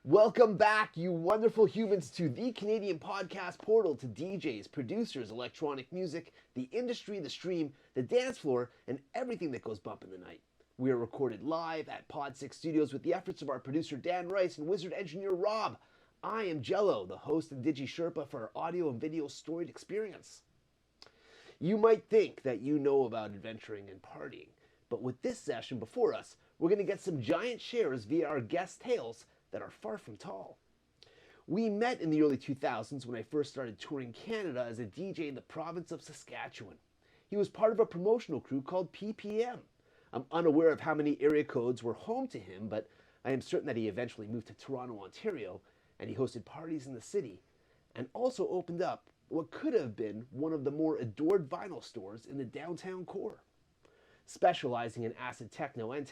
Welcome back, you wonderful humans, to the Canadian podcast portal to DJs, producers, electronic music, the industry, the stream, the dance floor, and everything that goes bump in the night. We are recorded live at Pod 6 Studios with the efforts of our producer Dan Rice and wizard engineer Rob. I am Jello, the host and Digi Sherpa for our audio and video storied experience. You might think that you know about adventuring and partying, but with this session before us, we're going to get some giant shares via our guest tales that are far from tall. We met in the early 2000s when I first started touring Canada as a DJ in the province of Saskatchewan. He was part of a promotional crew called PPM. I'm unaware of how many area codes were home to him, but I am certain that he eventually moved to Toronto, Ontario, and he hosted parties in the city, and also opened up what could have been one of the more adored vinyl stores in the downtown core. Specializing in acid techno, and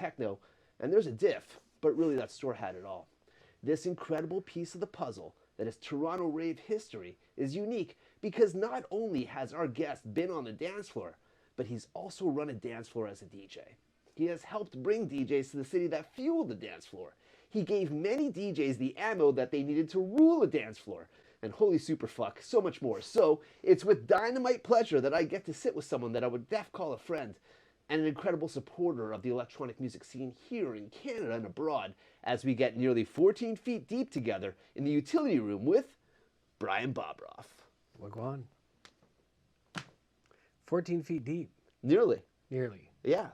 there's a diff, but really that store had it all. This incredible piece of the puzzle that is Toronto rave history is unique because not only has our guest been on the dance floor, but he's also run a dance floor as a DJ. He has helped bring DJs to the city that fueled the dance floor. He gave many DJs the ammo that they needed to rule a dance floor. And holy superfuck, so much more. So it's with dynamite pleasure that I get to sit with someone that I would def call a friend, and an incredible supporter of the electronic music scene here in Canada and abroad, as we get nearly 14 feet deep together in the utility room with Brian Bobroff. Wagwan. 14 feet deep. Nearly. Nearly. Yeah,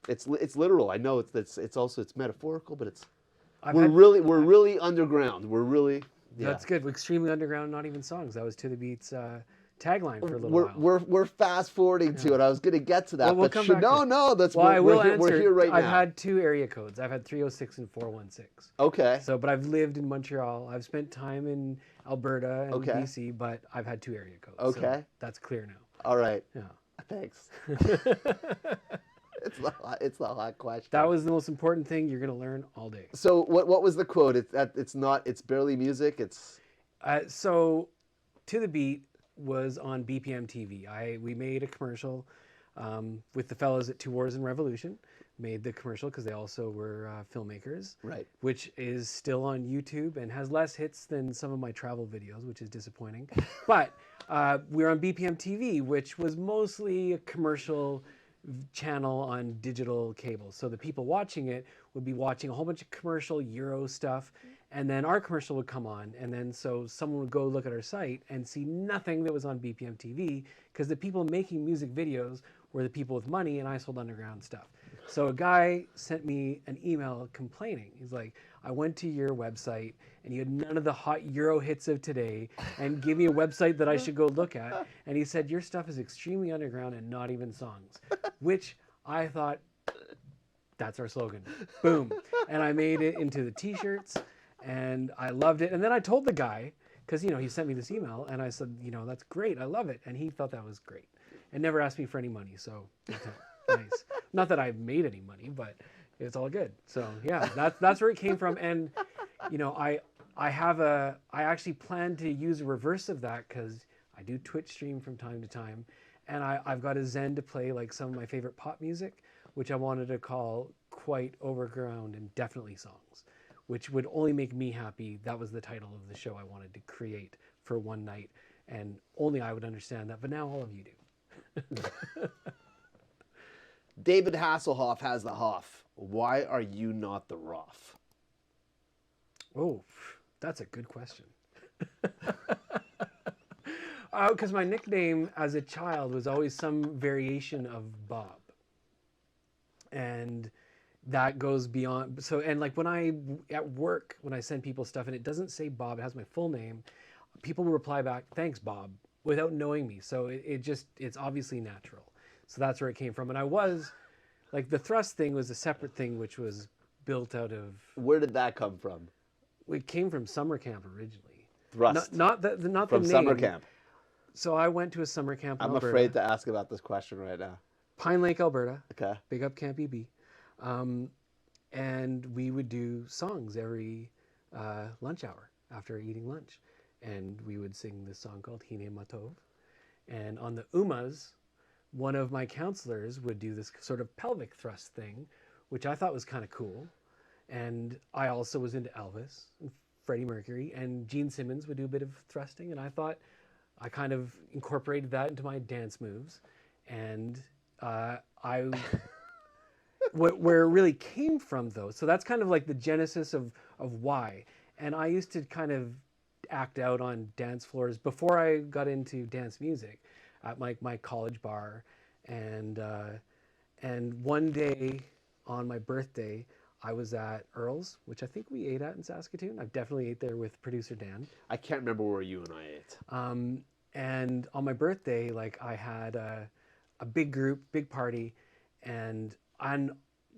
it's literal. I know it's also metaphorical, but we're really underground. We're really That's good. We're extremely underground. Not even songs. That was To The Beat's tagline for a little while. We're fast forwarding to it. I was going to get to that. Well, we'll come back that's well, I will answer. We're here right now. I've had two area codes. I've had 306 and 416. Okay. So, but I've lived in Montreal. I've spent time in Alberta and BC, but I've had two area codes. Okay. So that's clear now. All right. Yeah. Thanks. It's the hot question. That was the most important thing you're going to learn all day. So what was the quote? It's barely music. It's so To The Beat was on BPM TV. We made a commercial with the fellows at Two Wars and Revolution. Made the commercial because they also were filmmakers, right? Which is still on YouTube and has less hits than some of my travel videos, which is disappointing. But we're on BPM TV, which was mostly a commercial channel on digital cable. So the people watching it would be watching a whole bunch of commercial Euro stuff, and then our commercial would come on, and then so someone would go look at our site and see nothing that was on BPM TV because the people making music videos were the people with money, and I sold underground stuff. So a guy sent me an email complaining. He's like, I went to your website and you had none of the hot Euro hits of today and gave me a website that I should go look at. And he said, your stuff is extremely underground and not even songs, which I thought, that's our slogan. Boom. And I made it into the t-shirts and I loved it. And then I told the guy, because, he sent me this email and I said, that's great. I love it. And he thought that was great and never asked me for any money. So nice. Not that I made any money, but it's all good. So yeah, that's where it came from. And I actually plan to use a reverse of that because I do Twitch stream from time to time, and I've got a Zen to play like some of my favorite pop music, which I wanted to call Quite Overground and Definitely Songs, which would only make me happy. That was the title of the show I wanted to create for one night, and only I would understand that. But now all of you do. David Hasselhoff has the Hoff. Why are you not the Roff? Oh, that's a good question. Because my nickname as a child was always some variation of Bob. And that goes beyond. So, and like at work, when I send people stuff and it doesn't say Bob, it has my full name, people will reply back, thanks, Bob, without knowing me. So it's obviously natural. So that's where it came from. And I was, like, the thrust thing was a separate thing, which was built out of... Where did that come from? It came from summer camp originally. Thrust? Not the from name. Summer camp? So I went to a summer camp in I'm Alberta. afraid to ask about this question right now. Pine Lake, Alberta. Okay. Big up Camp EB. And we would do songs every lunch hour after eating lunch. And we would sing this song called Hine Matov. And on the Umas, one of my counselors would do this sort of pelvic thrust thing, which I thought was kind of cool. And I also was into Elvis. Freddie Mercury, and Gene Simmons would do a bit of thrusting, and I thought I kind of incorporated that into my dance moves, and where it really came from though. So that's kind of like the genesis of why. And I used to kind of act out on dance floors before I got into dance music at my college bar. And one day on my birthday, I was at Earl's, which I think we ate at in Saskatoon. I definitely ate there with producer Dan. I can't remember where you and I ate. And on my birthday, like I had a big group, big party, and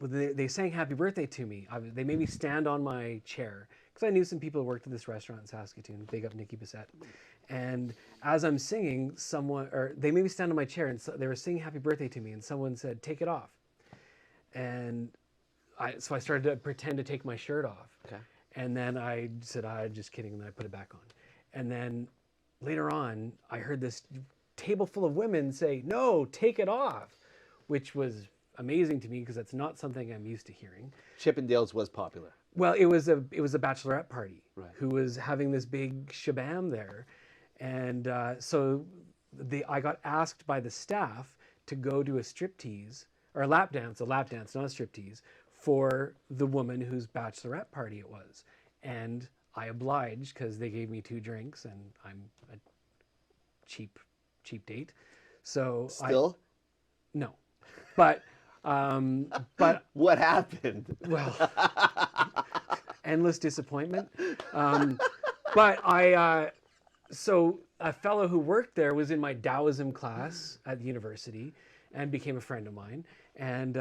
they sang happy birthday to me. They made me stand on my chair because I knew some people who worked at this restaurant in Saskatoon. Big up Nikki Bissett. And as I'm singing, they made me stand on my chair, and they were singing happy birthday to me, and someone said, "Take it off." And so I started to pretend to take my shirt off. Okay. And then I said, "I'm just kidding," and then I put it back on. And then later on, I heard this table full of women say, "No, take it off," which was amazing to me because that's not something I'm used to hearing. Chippendales was popular. Well, it was a bachelorette party, Right. who was having this big shabam there, and so I got asked by the staff to go to a striptease or a lap dance, not a striptease, for the woman whose bachelorette party it was, and I obliged because they gave me 2 drinks, and I'm a cheap date, so Still? No, but What happened? well, endless disappointment. But so a fellow who worked there was in my Taoism class at the university and became a friend of mine. And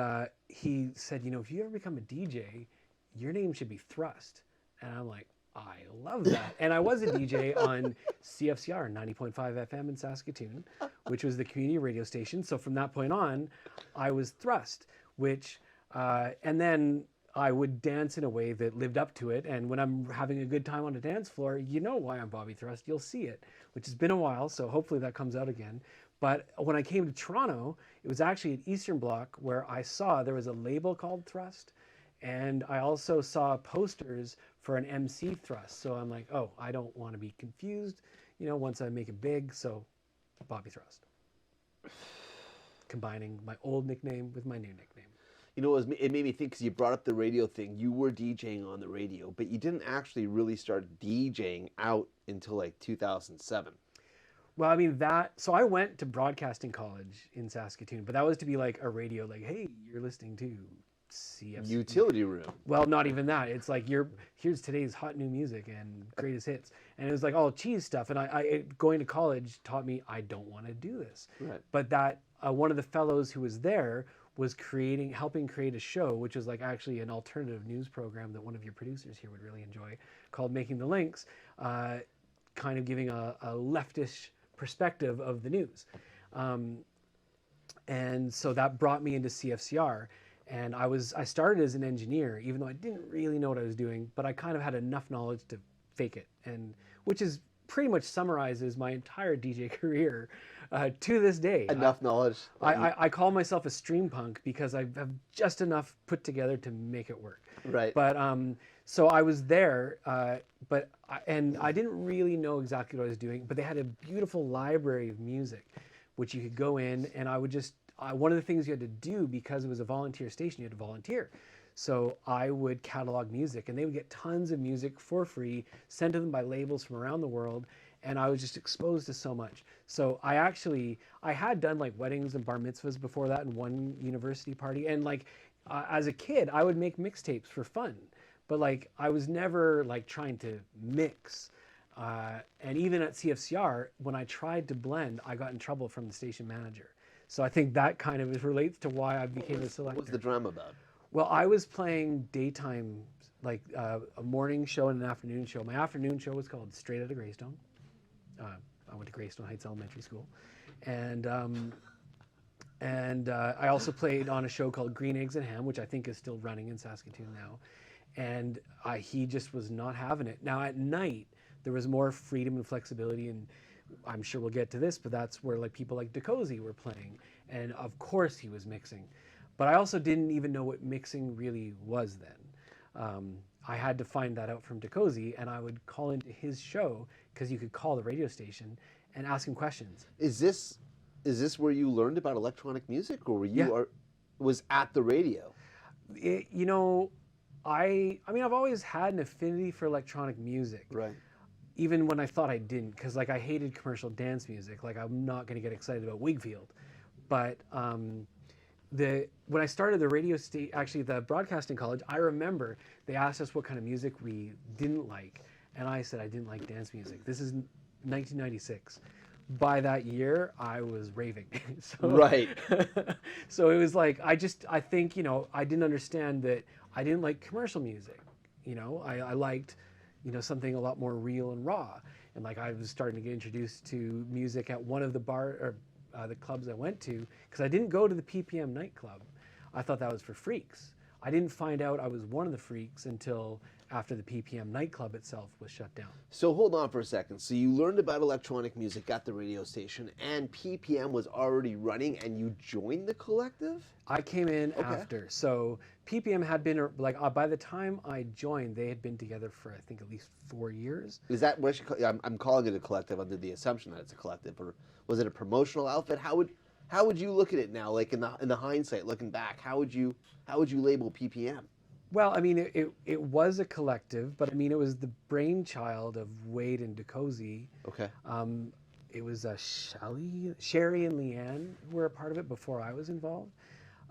he said, if you ever become a DJ, your name should be Thrust. And I'm like, I love that. And I was a DJ on CFCR 90.5 FM in Saskatoon, which was the community radio station. So from that point on, I was Thrust, and then I would dance in a way that lived up to it. And when I'm having a good time on a dance floor, you know why I'm Bobby Thrust. You'll see it, which has been a while. So hopefully that comes out again. But when I came to Toronto, it was actually at Eastern Bloc where I saw there was a label called Thrust. And I also saw posters for an MC Thrust. So I'm like, oh, I don't want to be confused, once I make it big. So Bobby Thrust. Combining my old nickname with my new nickname. It made me think, because you brought up the radio thing. You were DJing on the radio, but you didn't actually really start DJing out until like 2007. Well, I mean so I went to broadcasting college in Saskatoon, but that was to be like a radio, like, hey, you're listening to CFC. Utility room. Well, not even that. It's like, here's today's hot new music and greatest hits. And it was like all cheese stuff. And going to college taught me I don't want to do this. Right. But that one of the fellows who was there was helping create a show, which was like actually an alternative news program that one of your producers here would really enjoy, called Making the Links, kind of giving a leftish perspective of the news. And so that brought me into CFCR. And I started as an engineer, even though I didn't really know what I was doing, but I kind of had enough knowledge to fake it, and which is pretty much summarizes my entire DJ career to this day. Enough knowledge. I call myself a stream punk because I have just enough put together to make it work. Right. But so I was there, and I didn't really know exactly what I was doing, but they had a beautiful library of music, which you could go in, and I would just, one of the things you had to do, because it was a volunteer station, you had to volunteer. So I would catalog music, and they would get tons of music for free, sent to them by labels from around the world, and I was just exposed to so much. So I had done like weddings and bar mitzvahs before that in one university party, and like as a kid, I would make mixtapes for fun, but like I was never like trying to mix. And even at CFCR, when I tried to blend, I got in trouble from the station manager. So I think that kind of relates to why I became a selector. What's the drama about? Well, I was playing daytime, like a morning show and an afternoon show. My afternoon show was called Straight Outta Greystone. I went to Greystone Heights Elementary School. And I also played on a show called Green Eggs and Ham, which I think is still running in Saskatoon now. And he just was not having it. Now at night, there was more freedom and flexibility, and I'm sure we'll get to this, but that's where like people like DeCozy were playing. And of course he was mixing. But I also didn't even know what mixing really was then. I had to find that out from Dacozy, and I would call into his show because you could call the radio station and ask him questions. Is this where you learned about electronic music, or were you Yeah. was at the radio? You know, I mean, I've always had an affinity for electronic music. Right. Even when I thought I didn't, because like I hated commercial dance music. Like I'm not going to get excited about Wigfield, but when I started the radio station, actually the broadcasting college, I remember they asked us what kind of music we didn't like, and I said I didn't like dance music. This is 1996. By that year, I was raving. So, Right. So it was like I think I didn't understand that I didn't like commercial music. I liked something a lot more real and raw. And like I was starting to get introduced to music at one of the the clubs I went to, because I didn't go to the PPM nightclub. I thought that was for freaks. I didn't find out I was one of the freaks until after the PPM nightclub itself was shut down. So hold on for a second. So you learned about electronic music at the radio station, and PPM was already running, and you joined the collective? I came in after. So PPM had been, by the time I joined, they had been together for, I think, at least 4 years. Is that what I'm calling it a collective under the assumption that it's a collective, or was it a promotional outfit? How would you look at it now, like in the hindsight, looking back? How would you label PPM? Well, I mean, it was a collective, but I mean, it was the brainchild of Wade and Dacozy. Okay. It was Sherry and Leanne who were a part of it before I was involved.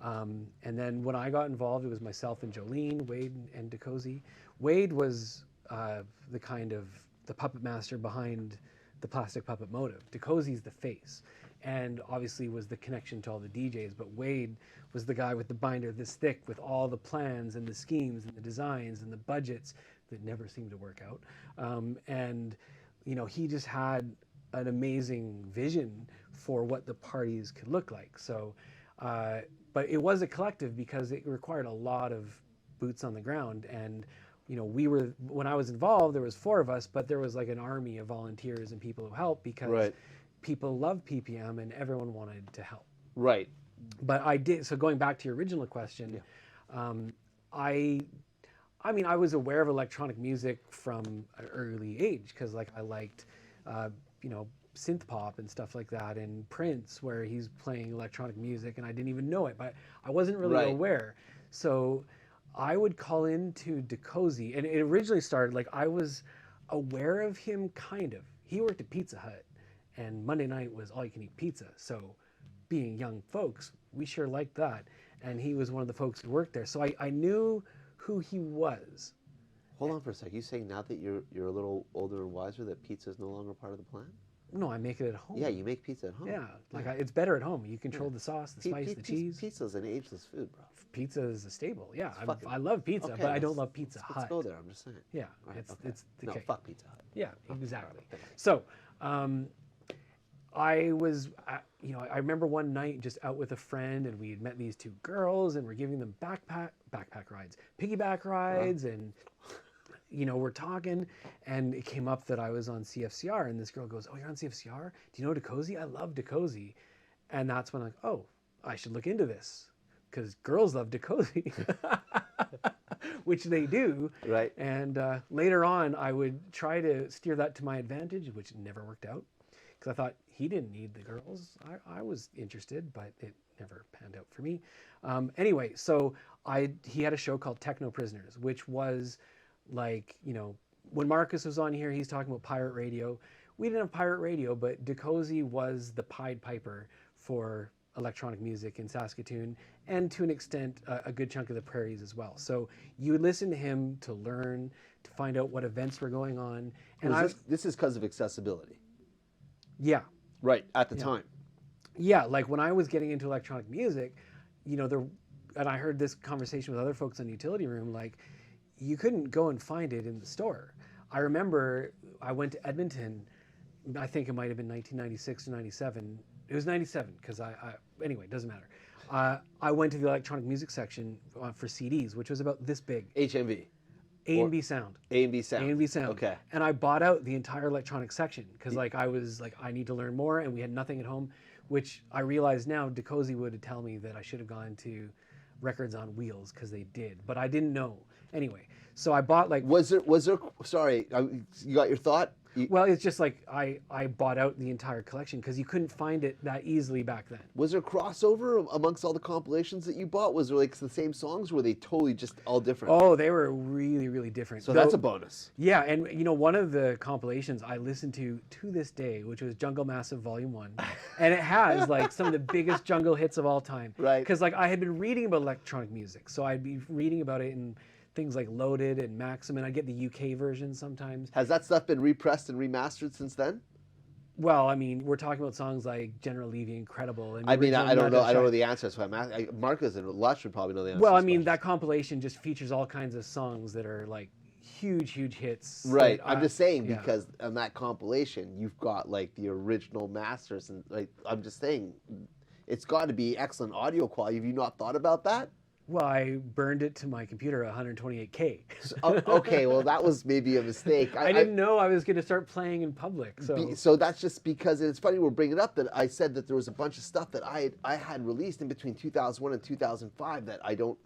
And then when I got involved, it was myself and Jolene, Wade and Dacozy. Wade was the puppet master behind the Plastic Puppet Motive. Dacozy's the face, and obviously was the connection to all the DJs, but Wade was the guy with the binder this thick with all the plans and the schemes and the designs and the budgets that never seemed to work out. And he just had an amazing vision for what the parties could look like. So, but it was a collective because it required a lot of boots on the ground. And when I was involved, there was 4 of us, but there was like an army of volunteers and people who helped because people loved PPM and everyone wanted to help. Right. But I did. So going back to your original question, I was aware of electronic music from an early age because like I liked, synth pop and stuff like that, and Prince, where he's playing electronic music, and I didn't even know it, but I wasn't really aware. So I would call into Dacozy, and it originally started like I was aware of him kind of. He worked at Pizza Hut, and Monday night was all you can eat pizza. So being young folks, we sure liked that. And he was one of the folks who worked there. So I knew who he was. Hold on for a sec. You saying now that you're a little older and wiser that pizza is no longer part of the plan? No, I make it at home. Yeah, you make pizza at home. Yeah, it's better at home. You control the sauce, the spice, the cheese. Pizza's an ageless food, bro. Pizza is a staple. Yeah, I love pizza, but I don't love Pizza Hut. Let's go there. I'm just saying. Yeah, Right, it's no, okay. fuck Pizza Hut. Yeah, exactly. So, I was, I remember one night just out with a friend, and we had met these 2 girls, and we're giving them backpack rides, piggyback rides, and we're talking, and it came up that I was on CFCR, and this girl goes, "Oh, you're on CFCR? Do you know Dacozy? I love Dacozy." And that's when I'm like, oh, I should look into this, because girls love Dacozy, which they do. Right. And later on, I would try to steer that to my advantage, which never worked out, because I thought he didn't need the girls. I was interested, but it never panned out for me. Anyway, so he had a show called Techno Prisoners, which was like, when Marcus was on here, he's talking about pirate radio. We didn't have pirate radio, but Dacozy was the Pied Piper for electronic music in Saskatoon, and to an extent, a good chunk of the prairies as well. So you would listen to him to learn, to find out what events were going on. And this is because of accessibility. Yeah. Right, at the time. Yeah, like when I was getting into electronic music, and I heard this conversation with other folks in the utility room, like, you couldn't go and find it in the store. I remember I went to Edmonton, I think it might have been 1996 or 97. It was 97, because anyway, it doesn't matter. I went to the electronic music section for CDs, which was about this big. HMV. A&B Sound. A&B Sound. A&B Sound. Okay. And I bought out the entire electronic section, because I was like, I need to learn more, and we had nothing at home, which I realize now Dacozy would tell me that I should have gone to records on wheels because they did, but I didn't know. Anyway, so I bought like. Was there? Sorry, you got your thought. Well, it's just like I bought out the entire collection because you couldn't find it that easily back then. Was there crossover amongst all the compilations that you bought? Was there like the same songs? Or were they totally just all different? Oh, they were really, really different. So that's a bonus. Yeah, and you know, one of the compilations I listened to this day, which was Jungle Massive Volume 1, and it has like some of the biggest jungle hits of all time. Right. Because like I had been reading about electronic music, so I'd be reading about it in things like Loaded and Maxim, and I get the UK version sometimes. Has that stuff been repressed and remastered since then? Well, I mean, we're talking about songs like General Levy, Incredible. And I mean, I don't know. I don't know Shine. the answer. So I'm asking. Marcus and Lush would probably know the answer. Well, to I this mean, question. that compilation just features all kinds of songs that are like huge, huge hits. Right. that I'm just saying yeah. because on that compilation, you've got like the original masters, and like I'm just saying, it's got to be excellent audio quality. Have you not thought about that? Well, I burned it to my computer at 128K. Okay, well that was maybe a mistake. I didn't know I was going to start playing in public. So that's just because, and it's funny we're bringing it up that I said that there was a bunch of stuff that I had released in between 2001 and 2005 that I don't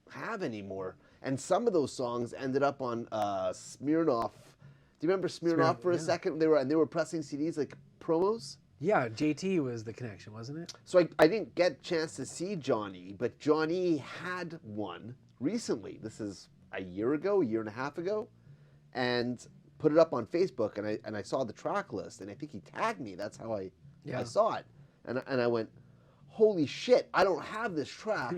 have anymore. And some of those songs ended up on Smirnoff. Do you remember Smirnoff for a second? They were pressing CDs like promos. Yeah, JT was the connection, wasn't it? So I didn't get a chance to see Johnny, but Johnny had one recently. This is a year and a half ago, and put it up on Facebook, and I saw the track list, and I think he tagged me. That's how I saw it, and I went, holy shit! I don't have this track.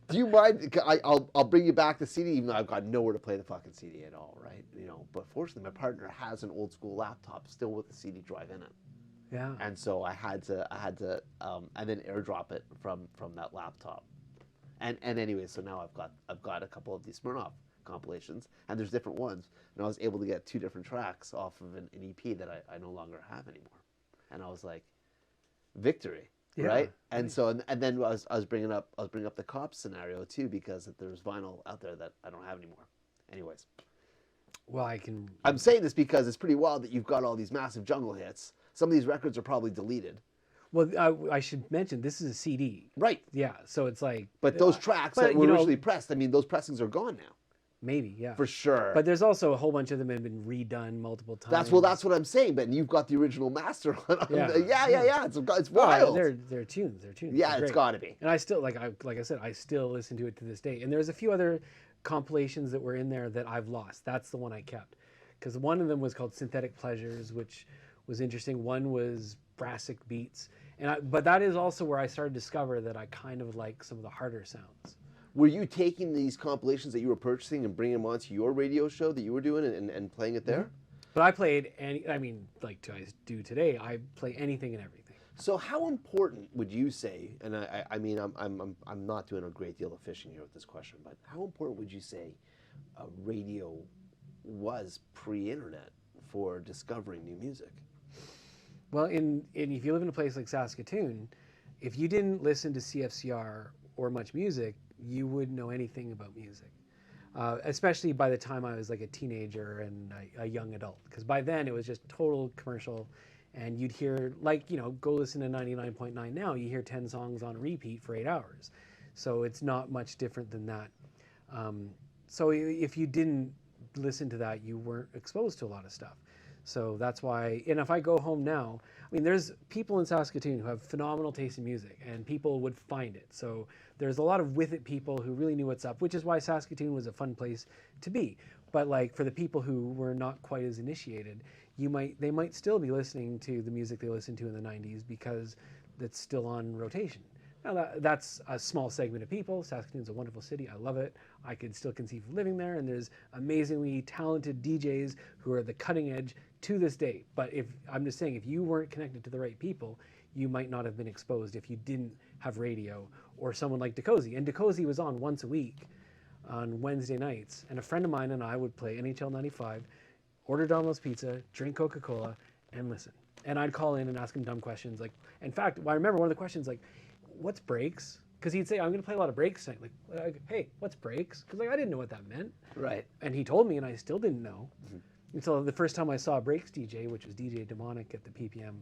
Do you mind? I'll bring you back the CD, even though I've got nowhere to play the fucking CD at all, right? You know, but fortunately, my partner has an old school laptop still with the CD drive in it. Yeah. And so I had to and then airdrop it from that laptop. And anyway, so now I've got a couple of these Smirnoff compilations, and there's different ones, and I was able to get 2 different tracks off of an EP that I no longer have anymore. And I was like, victory, right? And so and then I was bringing up the Cops scenario too, because there's vinyl out there that I don't have anymore. Anyways. Well, I'm saying this because it's pretty wild that you've got all these massive jungle hits. Some of these records are probably deleted. Well, I should mention this is a CD. Right. Yeah. So it's like. But those tracks that were originally pressed, I mean, those pressings are gone now. Maybe, yeah. For sure. But there's also a whole bunch of them that have been redone multiple times. That's what I'm saying. But you've got the original master on. Yeah. It's wild. They're tunes. They're tunes. Yeah, it's got to be. And I still like I said, I still listen to it to this day. And there's a few other compilations that were in there that I've lost. That's the one I kept, because one of them was called Synthetic Pleasures, which was interesting. One was Brassic Beats, but that is also where I started to discover that I kind of like some of the harder sounds. Were you taking these compilations that you were purchasing and bringing them onto your radio show that you were doing and playing it there? Mm-hmm. But I played like I do today, I play anything and everything. So how important would you say, and I mean I'm not doing a great deal of fishing here with this question, but how important would you say radio was pre-internet for discovering new music? Well, if you live in a place like Saskatoon, if you didn't listen to CFCR or much music, you wouldn't know anything about music. Especially by the time I was like a teenager and a young adult, because by then it was just total commercial, and you'd hear, like, you know, go listen to 99.9 now, you hear 10 songs on repeat for 8 hours. So it's not much different than that. So if you didn't listen to that, you weren't exposed to a lot of stuff. So that's why, and if I go home now, I mean, there's people in Saskatoon who have phenomenal taste in music, and people would find it. So there's a lot of with it people who really knew what's up, which is why Saskatoon was a fun place to be. But like for the people who were not quite as initiated, they might still be listening to the music they listened to in the 90s because it's still on rotation. Now that's a small segment of people. Saskatoon's a wonderful city. I love it. I could still conceive of living there, and there's amazingly talented DJs who are the cutting edge to this day. But I'm just saying, if you weren't connected to the right people, you might not have been exposed if you didn't have radio or someone like DeCozy. And DeCozy was on once a week on Wednesday nights, and a friend of mine and I would play NHL 95, order Domino's Pizza, drink Coca-Cola, and listen. And I'd call in and ask him dumb questions. Like, in fact, I remember one of the questions, like, what's breaks? Because he'd say, I'm going to play a lot of breaks tonight. Like, hey, what's breaks? Because like I didn't know what that meant. Right. And he told me, and I still didn't know. Mm-hmm. Until the first time I saw a breaks DJ, which was DJ Demonic at the PPM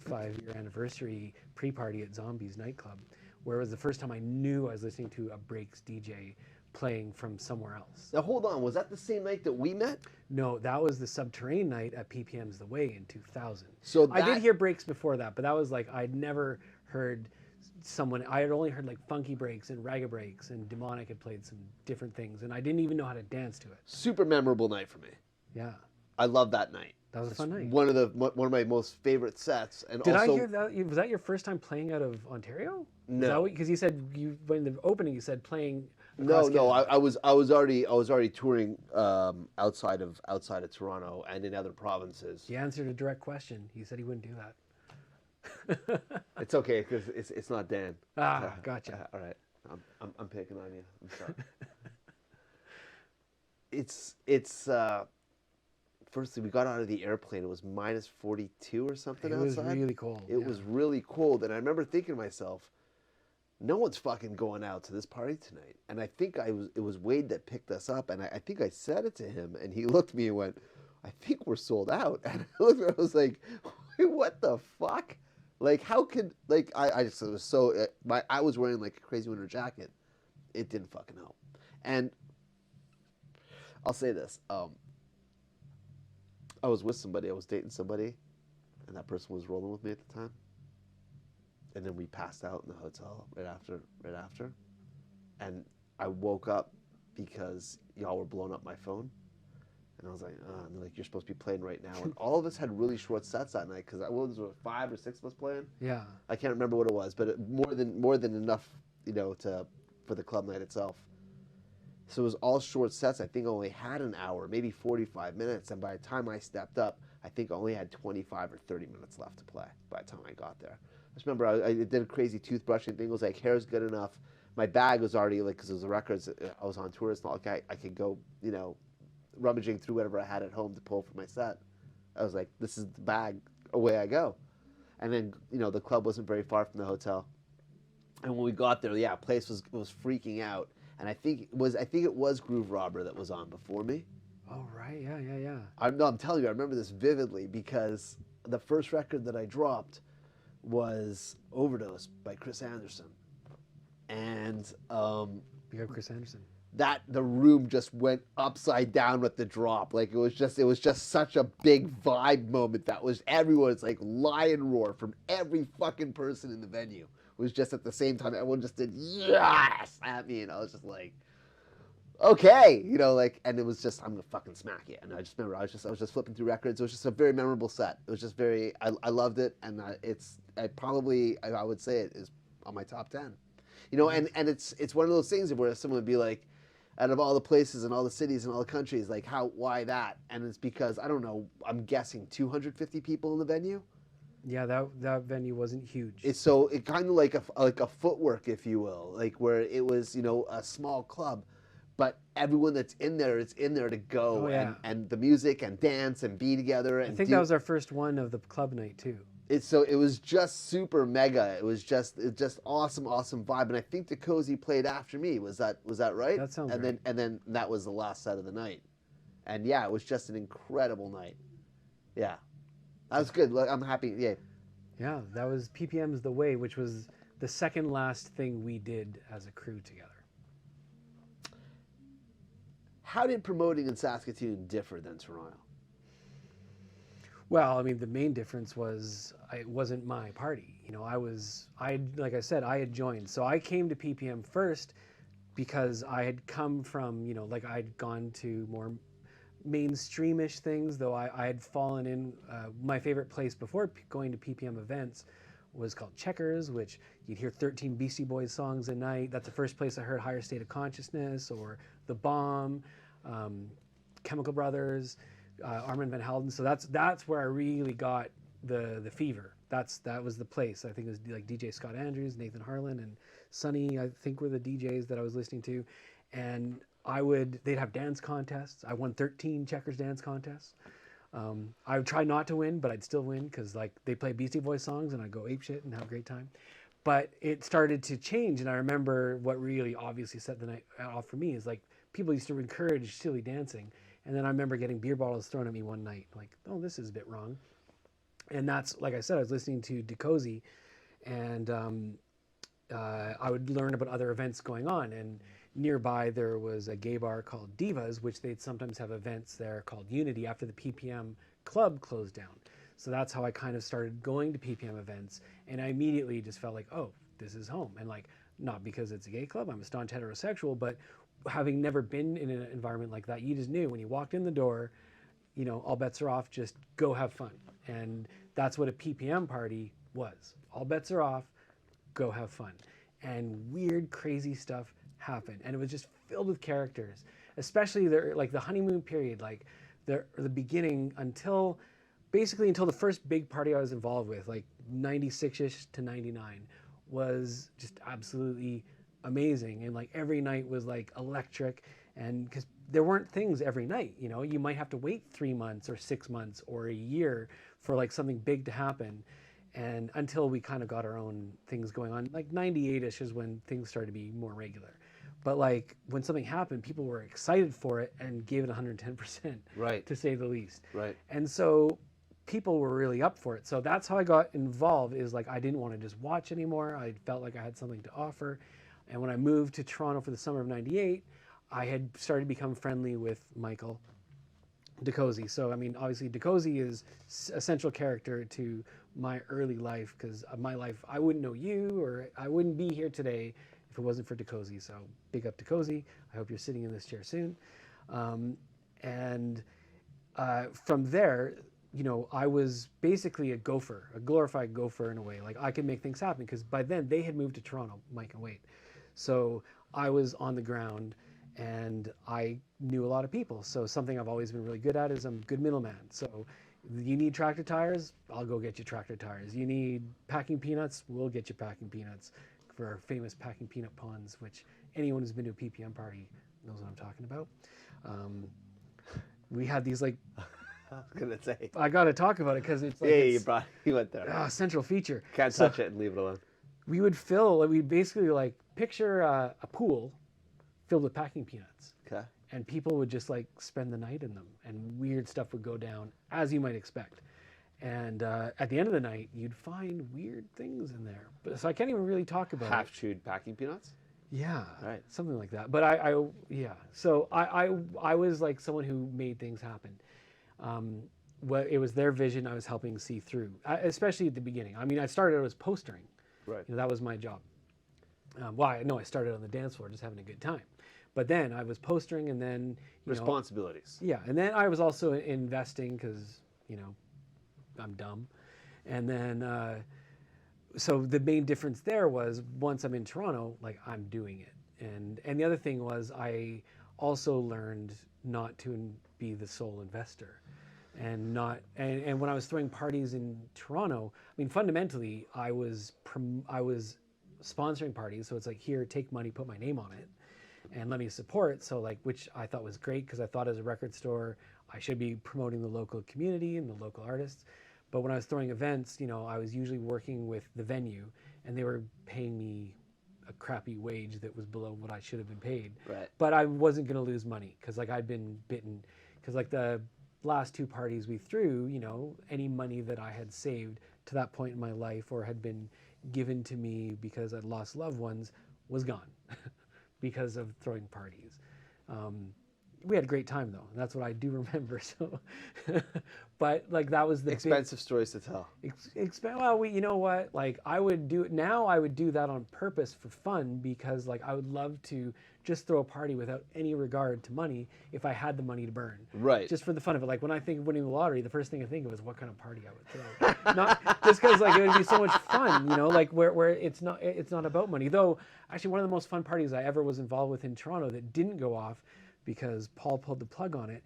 5-year anniversary pre-party at Zombies nightclub, where it was the first time I knew I was listening to a breaks DJ playing from somewhere else. Now hold on, was that the same night that we met? No, that was the Subterrane night at PPM's The Way in 2000. So I did hear breaks before that, but that was like I'd never heard someone. I had only heard like funky breaks and ragga breaks, and Demonic had played some different things, and I didn't even know how to dance to it. super memorable night for me. Yeah, I love that night. that was a fun night. One of my most favorite sets. And Did also, I hear that? Was that your first time playing out of Ontario? No. Because you said when the opening you said playing. No, across no, Canada. I was already touring outside of Toronto and in other provinces. He answered a direct question. He said he wouldn't do that. It's okay because it's not Dan. Gotcha. All right, I'm picking on you. I'm sorry. Firstly, we got out of the airplane. It was minus 42 or something It was outside. really cold. It was really cold, and I remember thinking to myself, no one's fucking going out to this party tonight. And I think it was Wade that picked us up, and I think I said it to him, and he looked at me and went, I think we're sold out. And I looked at him, I was like, wait, what the fuck? Like, how could, like, I just, it was so, I was wearing like a crazy winter jacket. It didn't fucking help. And I'll say this, I was with somebody, I was dating somebody, and that person was rolling with me at the time. And then we passed out in the hotel right after. And I woke up because y'all were blowing up my phone. And I was like, and they're like, you're supposed to be playing right now. And all of us had really short sets that night because there was 5 or 6 of us playing. Yeah. I can't remember what it was, but more than enough, for the club night itself. So it was all short sets. I think I only had an hour, maybe 45 minutes. And by the time I stepped up, I think I only had 25 or 30 minutes left to play by the time I got there. I just remember I did a crazy toothbrushing thing. It was like, hair's good enough. My bag was already, like, because it was the records, I was on tour. It's not like I could go, rummaging through whatever I had at home to pull for my set. I was like, this is the bag, away I go. And then, the club wasn't very far from the hotel. And when we got there, yeah, place was freaking out. And I think it was Groove Robber that was on before me. Oh, right. Yeah. I'm telling you, I remember this vividly because the first record that I dropped was Overdose by Chris Anderson. And You have Chris Anderson. the room just went upside down with the drop. Like it was just such a big vibe moment that was everyone's like lion roar from every fucking person in the venue. It was just at the same time everyone just did yes at me, and I was just like, okay, and it was just, I'm gonna fucking smack you. And I just remember I was just flipping through records. It was just a very memorable set. It was just very, I loved it, and I would say it is on my top 10. And it's one of those things where someone would be like, out of all the places and all the cities and all the countries, like why that? And it's because, I don't know, I'm guessing 250 people in the venue. Yeah, that venue wasn't huge. It kind of like a footwork, if you will, like where it was, a small club, but everyone that's in there is in there to go. Oh, yeah. and the music and dance and be together. I think that was our first one of the club night too. It was just super mega. It was just awesome vibe. And I think the Cozy played after me. Was that right? That sounds right. And then that was the last set of the night. And yeah, it was just an incredible night. Yeah. That was good. I'm happy. Yeah. Yeah, that was PPM's The Way, which was the second last thing we did as a crew together. How did promoting in Saskatoon differ than Toronto? Well, I mean, the main difference was it wasn't my party. Like I said, I had joined. So I came to PPM first because I had come from, like I'd gone to more mainstreamish things, though I had fallen in. My favorite place before going to PPM events was called Checkers, which you'd hear 13 Beastie Boys songs a night. That's the first place I heard Higher State of Consciousness or The Bomb, Chemical Brothers, Armand Van Helden. So that's where I really got the fever. That was the place. I think it was like DJ Scott Andrews, Nathan Harlan, and Sonny, I think, were the DJs that I was listening to. And they'd have dance contests. I won 13 Checkers dance contests. I would try not to win, but I'd still win because like they play Beastie Boys songs and I'd go apeshit and have a great time. But it started to change, and I remember what really obviously set the night off for me is like people used to encourage silly dancing. And then I remember getting beer bottles thrown at me one night, like, oh, this is a bit wrong. And that's, like I said, I was listening to DeCozy, and I would learn about other events going on. And nearby there was a gay bar called Divas, which they'd sometimes have events there called Unity after the PPM club closed down. So that's how I kind of started going to PPM events. And I immediately just felt like, oh, this is home. And like, not because it's a gay club, I'm a staunch heterosexual, but having never been in an environment like that, you just knew when you walked in the door, you know, all bets are off, just go have fun. And that's what a PPM party was. All bets are off, go have fun. And weird, crazy stuff happened. And it was just filled with characters, especially like the honeymoon period, like the beginning until the first big party I was involved with, like 96-ish to 99, was just absolutely amazing. And like every night was like electric, and because there weren't things every night, you know, you might have to wait 3 months or 6 months or a year for like something big to happen. And until we kind of got our own things going on, like 98-ish is when things started to be more regular. But like when something happened, people were excited for it and gave it 110%, Right. to say the least. Right. And so people were really up for it. So that's how I got involved, is like I didn't want to just watch anymore. I felt like I had something to offer. And when I moved to Toronto for the summer of 98, I had started to become friendly with Michael DeCozy. So, I mean, obviously DeCozy is a central character to my early life, because of my life, I wouldn't know you, or I wouldn't be here today if it wasn't for DeCozy. So big up DeCozy. I hope you're sitting in this chair soon. From there, you know, I was basically a gopher, a glorified gopher in a way. Like I could make things happen, because by then they had moved to Toronto, Mike and Wade. So I was on the ground and I knew a lot of people. So something I've always been really good at is I'm a good middleman. So you need tractor tires, I'll go get you tractor tires. You need packing peanuts, we'll get you packing peanuts, for our famous packing peanut ponds, which anyone who's been to a PPM party knows what I'm talking about. We had these like, I was gonna say. I gotta talk about it because it's like, Yeah, you went there. Central feature. Can't touch it and leave it alone. We'd basically like picture a pool filled with packing peanuts. Okay. And people would just like spend the night in them, and weird stuff would go down, as you might expect. And at the end of the night, you'd find weird things in there. But so I can't even really talk about Half chewed packing peanuts? Yeah, Right. something like that. But so I was like someone who made things happen. It was their vision I was helping see through, especially at the beginning. I mean, I started out as postering. Right. You know, that was my job. I started on the dance floor just having a good time. But then I was postering, and then Responsibilities. Yeah, and then I was also investing, because I'm dumb. And then so the main difference there was, once I'm in Toronto, like I'm doing it. And the other thing was, I also learned not to be the sole investor. And when I was throwing parties in Toronto, I mean, fundamentally, I was sponsoring parties. So it's like, here, take money, put my name on it, and let me support. So like, which I thought was great, because I thought as a record store, I should be promoting the local community and the local artists. But when I was throwing events, I was usually working with the venue, and they were paying me a crappy wage that was below what I should have been paid. Right. But I wasn't going to lose money, because like I'd been bitten, because like the last two parties we threw, any money that I had saved to that point in my life, or had been given to me because I'd lost loved ones, was gone because of throwing parties. We had a great time though, and that's what I do remember. So, but like that was the expensive stories to tell. Well, you know what? Like I would do that on purpose for fun, because like I would love to just throw a party without any regard to money if I had the money to burn. Right. Just for the fun of it. Like when I think of winning the lottery, the first thing I think of is what kind of party I would throw. Not just because like it would be so much fun, like where it's not about money. Though actually one of the most fun parties I ever was involved with in Toronto that didn't go off because Paul pulled the plug on it.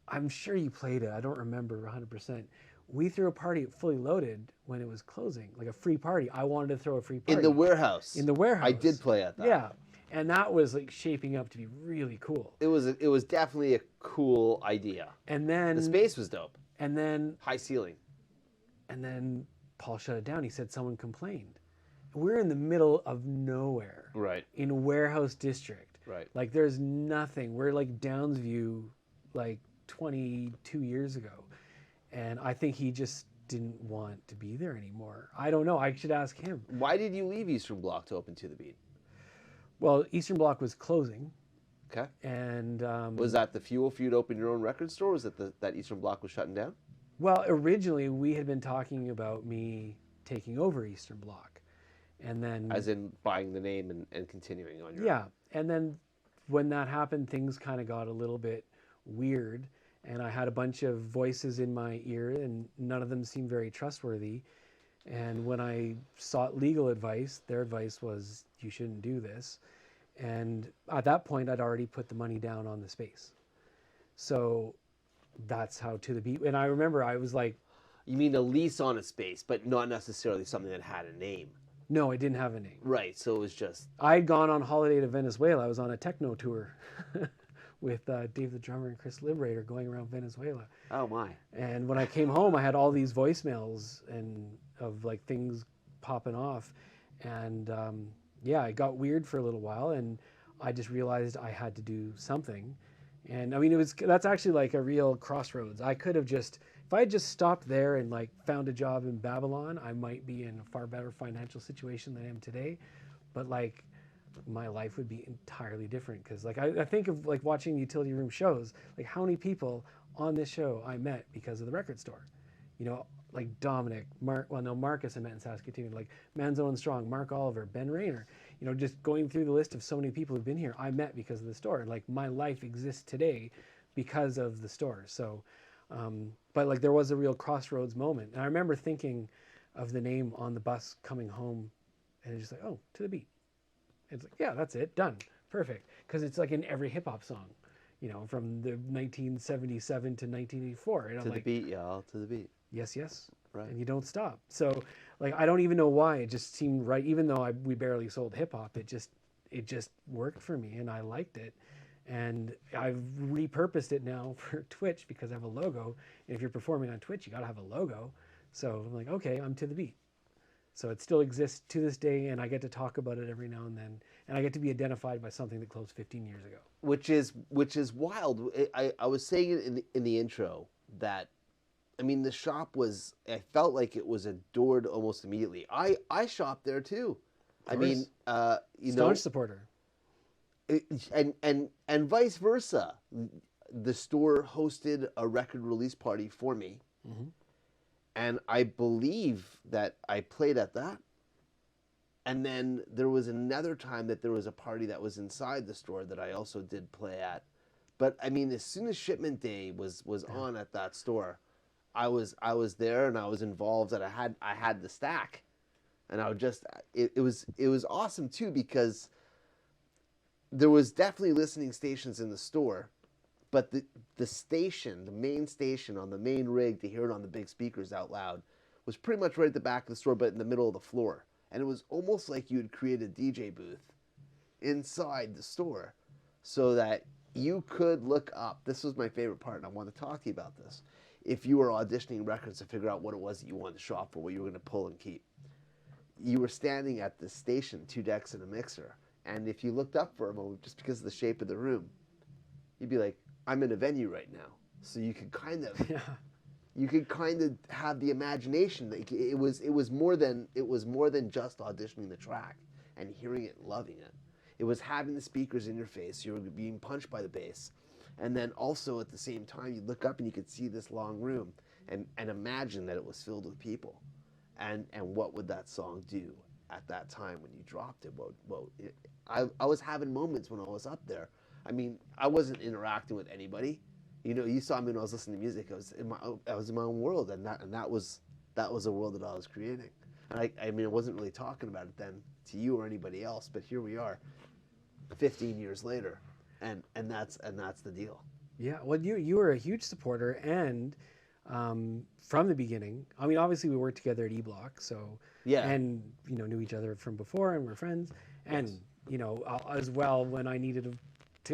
I'm sure you played it. I don't remember 100%. We threw a party at Fully Loaded when it was closing, like a free party. I wanted to throw a free party. In the warehouse. In the warehouse. I did play at that. Yeah. And that was like shaping up to be really cool. It was definitely a cool idea. And then the space was dope. And then high ceiling. And then Paul shut it down. He said someone complained. We're in the middle of nowhere. Right. In a warehouse district. Right. Like there's nothing. We're like Downsview like 22 years ago. And I think he just didn't want to be there anymore. I don't know. I should ask him. Why did you leave Eastern Bloc to open To the Beat? Well, Eastern Bloc was closing, Okay. and Was that the fuel for you to open your own record store? Or was it that Eastern Bloc was shutting down? well, originally we had been talking about me taking over Eastern Bloc, and then As in buying the name and continuing on your yeah, and then when that happened, things kind of got a little bit weird, and I had a bunch of voices in my ear, and none of them seemed very trustworthy. And when I sought legal advice, their advice was, you shouldn't do this. And at that point, I'd already put the money down on the space. So that's how To the Beat. And I remember I was like, You mean a lease on a space, but not necessarily something that had a name. no, I didn't have a name. Right, so it was just... I'd gone on holiday to Venezuela. I was on a techno tour with Dave the drummer and Chris Liberator going around Venezuela. Oh, my. And when I came home, I had all these voicemails and of like things popping off. And yeah, it got weird for a little while, and I just realized I had to do something. And I mean, that's actually like a real crossroads. I could have just, if I had just stopped there and like found a job in Babylon, I might be in a far better financial situation than I am today. But like, my life would be entirely different, because like I think of like watching utility room shows, like how many people on this show I met because of the record store. You know, like Dominic, Marcus I met in Saskatoon, like Manzo and Strong, Mark Oliver, Ben Rayner. You know, just going through the list of so many people who've been here, I met because of the store. And like my life exists today because of the store. So, but like there was a real crossroads moment. And I remember thinking of the name on the bus coming home, and it's just like, oh, To the Beat. It's like, yeah, that's it, done, perfect. Because it's like in every hip hop song, you know, from the 1977 to 1984. And I'm To like, the beat, y'all, to the beat. yes, yes. Right. And you don't stop. So like, I don't even know why. It just seemed right. Even though we barely sold hip hop, it just worked for me, and I liked it. And I've repurposed it now for Twitch because I have a logo. And if you're performing on Twitch, you got to have a logo. So I'm like, okay, I'm To the Beat. So it still exists to this day, and I get to talk about it every now and then. And I get to be identified by something that closed 15 years ago. Which is wild. I was saying it in the intro that, I mean, the shop was, I felt like it was adored almost immediately. I shopped there too. I mean, you know, Staunch supporter. and vice versa. The store hosted a record release party for me. Mm-hmm. And I believe that I played at that. And then there was another time that there was a party that was inside the store that I also did play at. But I mean, as soon as shipment day was on at that store, I was there, and I was involved, and I had the stack. And I would just, it was awesome too, because there was definitely listening stations in the store, but the station, the main station on the main rig to hear it on the big speakers out loud, was pretty much right at the back of the store, but in the middle of the floor. And it was almost like you had created a DJ booth inside the store so that you could look up. This was my favorite part, and I want to talk to you about this. If you were auditioning records to figure out what it was that you wanted to shop for, what you were going to pull and keep, you were standing at the station, 2 decks and a mixer. And if you looked up for a moment, just because of the shape of the room, you'd be like, I'm in a venue right now. So you could kind of, you could kind of have the imagination. Like it was more than just auditioning the track and hearing it and loving it. It was having the speakers in your face. You were being punched by the bass. And then also at the same time, you look up and you could see this long room and imagine that it was filled with people. And what would that song do at that time when you dropped it? I was having moments when I was up there. I mean, I wasn't interacting with anybody. You know, you saw me when I was listening to music. I was in my own world, and that was a world that I was creating. And I mean, I wasn't really talking about it then to you or anybody else, but here we are, 15 years later, and that's the deal. Yeah, well, you were a huge supporter, and from the beginning. I mean, obviously we worked together at E-Bloc, so yeah, and you know, knew each other from before, and we're friends. And yes, you know, as well, when I needed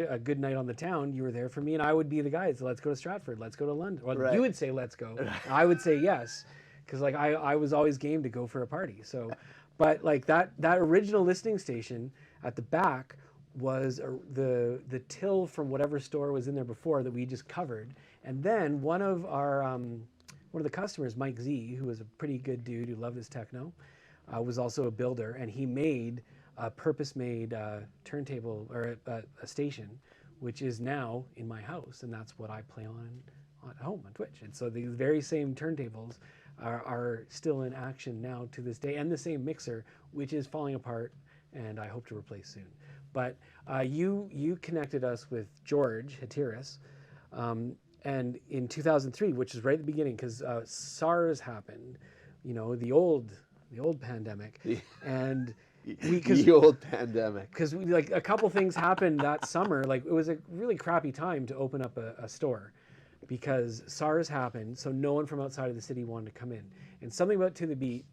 a good night on the town, you were there for me, and I would be the guy. So let's go to Stratford, let's go to London. Well, right. You would say let's go, I would say yes, because like I was always game to go for a party. So, but like that original listening station at the back was the till from whatever store was in there before that we just covered, and then one of our one of the customers, Mike Z, who was a pretty good dude who loved his techno, was also a builder, and he made a purpose-made turntable or a station, which is now in my house, and that's what I play on at home on Twitch. And so the very same turntables are still in action now to this day, and the same mixer, which is falling apart, and I hope to replace soon. But you connected us with George Hatiris, and in 2003, which is right at the beginning, because SARS happened, the old pandemic, and the old pandemic. because like a couple things happened that summer. Like it was a really crappy time to open up a store, because SARS happened, so no one from outside of the city wanted to come in. And something about To The Beat,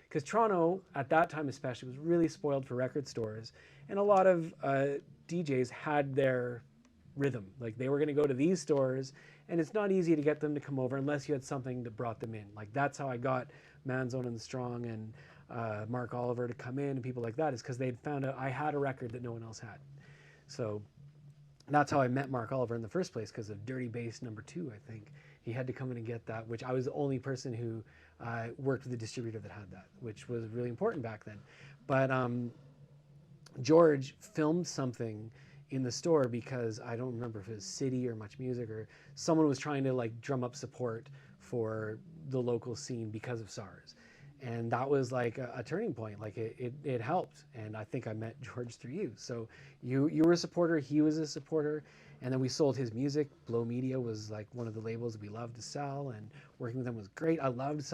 because Toronto at that time especially was really spoiled for record stores, and a lot of DJs had their rhythm. Like they were going to go to these stores, and it's not easy to get them to come over unless you had something that brought them in. Like that's how I got Manzone and Strong and Mark Oliver to come in and people like that, is because they'd found out I had a record that no one else had. So that's how I met Mark Oliver in the first place, because of Dirty Bass #2, I think. He had to come in and get that, which I was the only person who worked with the distributor that had that, which was really important back then. But George filmed something in the store, because I don't remember if it was City or Much Music, or someone was trying to like drum up support for the local scene because of SARS. And that was like a turning point. Like it helped. And I think I met George through you. So you were a supporter, he was a supporter. And then we sold his music. Blow Media was like one of the labels we loved to sell, and working with them was great. I loved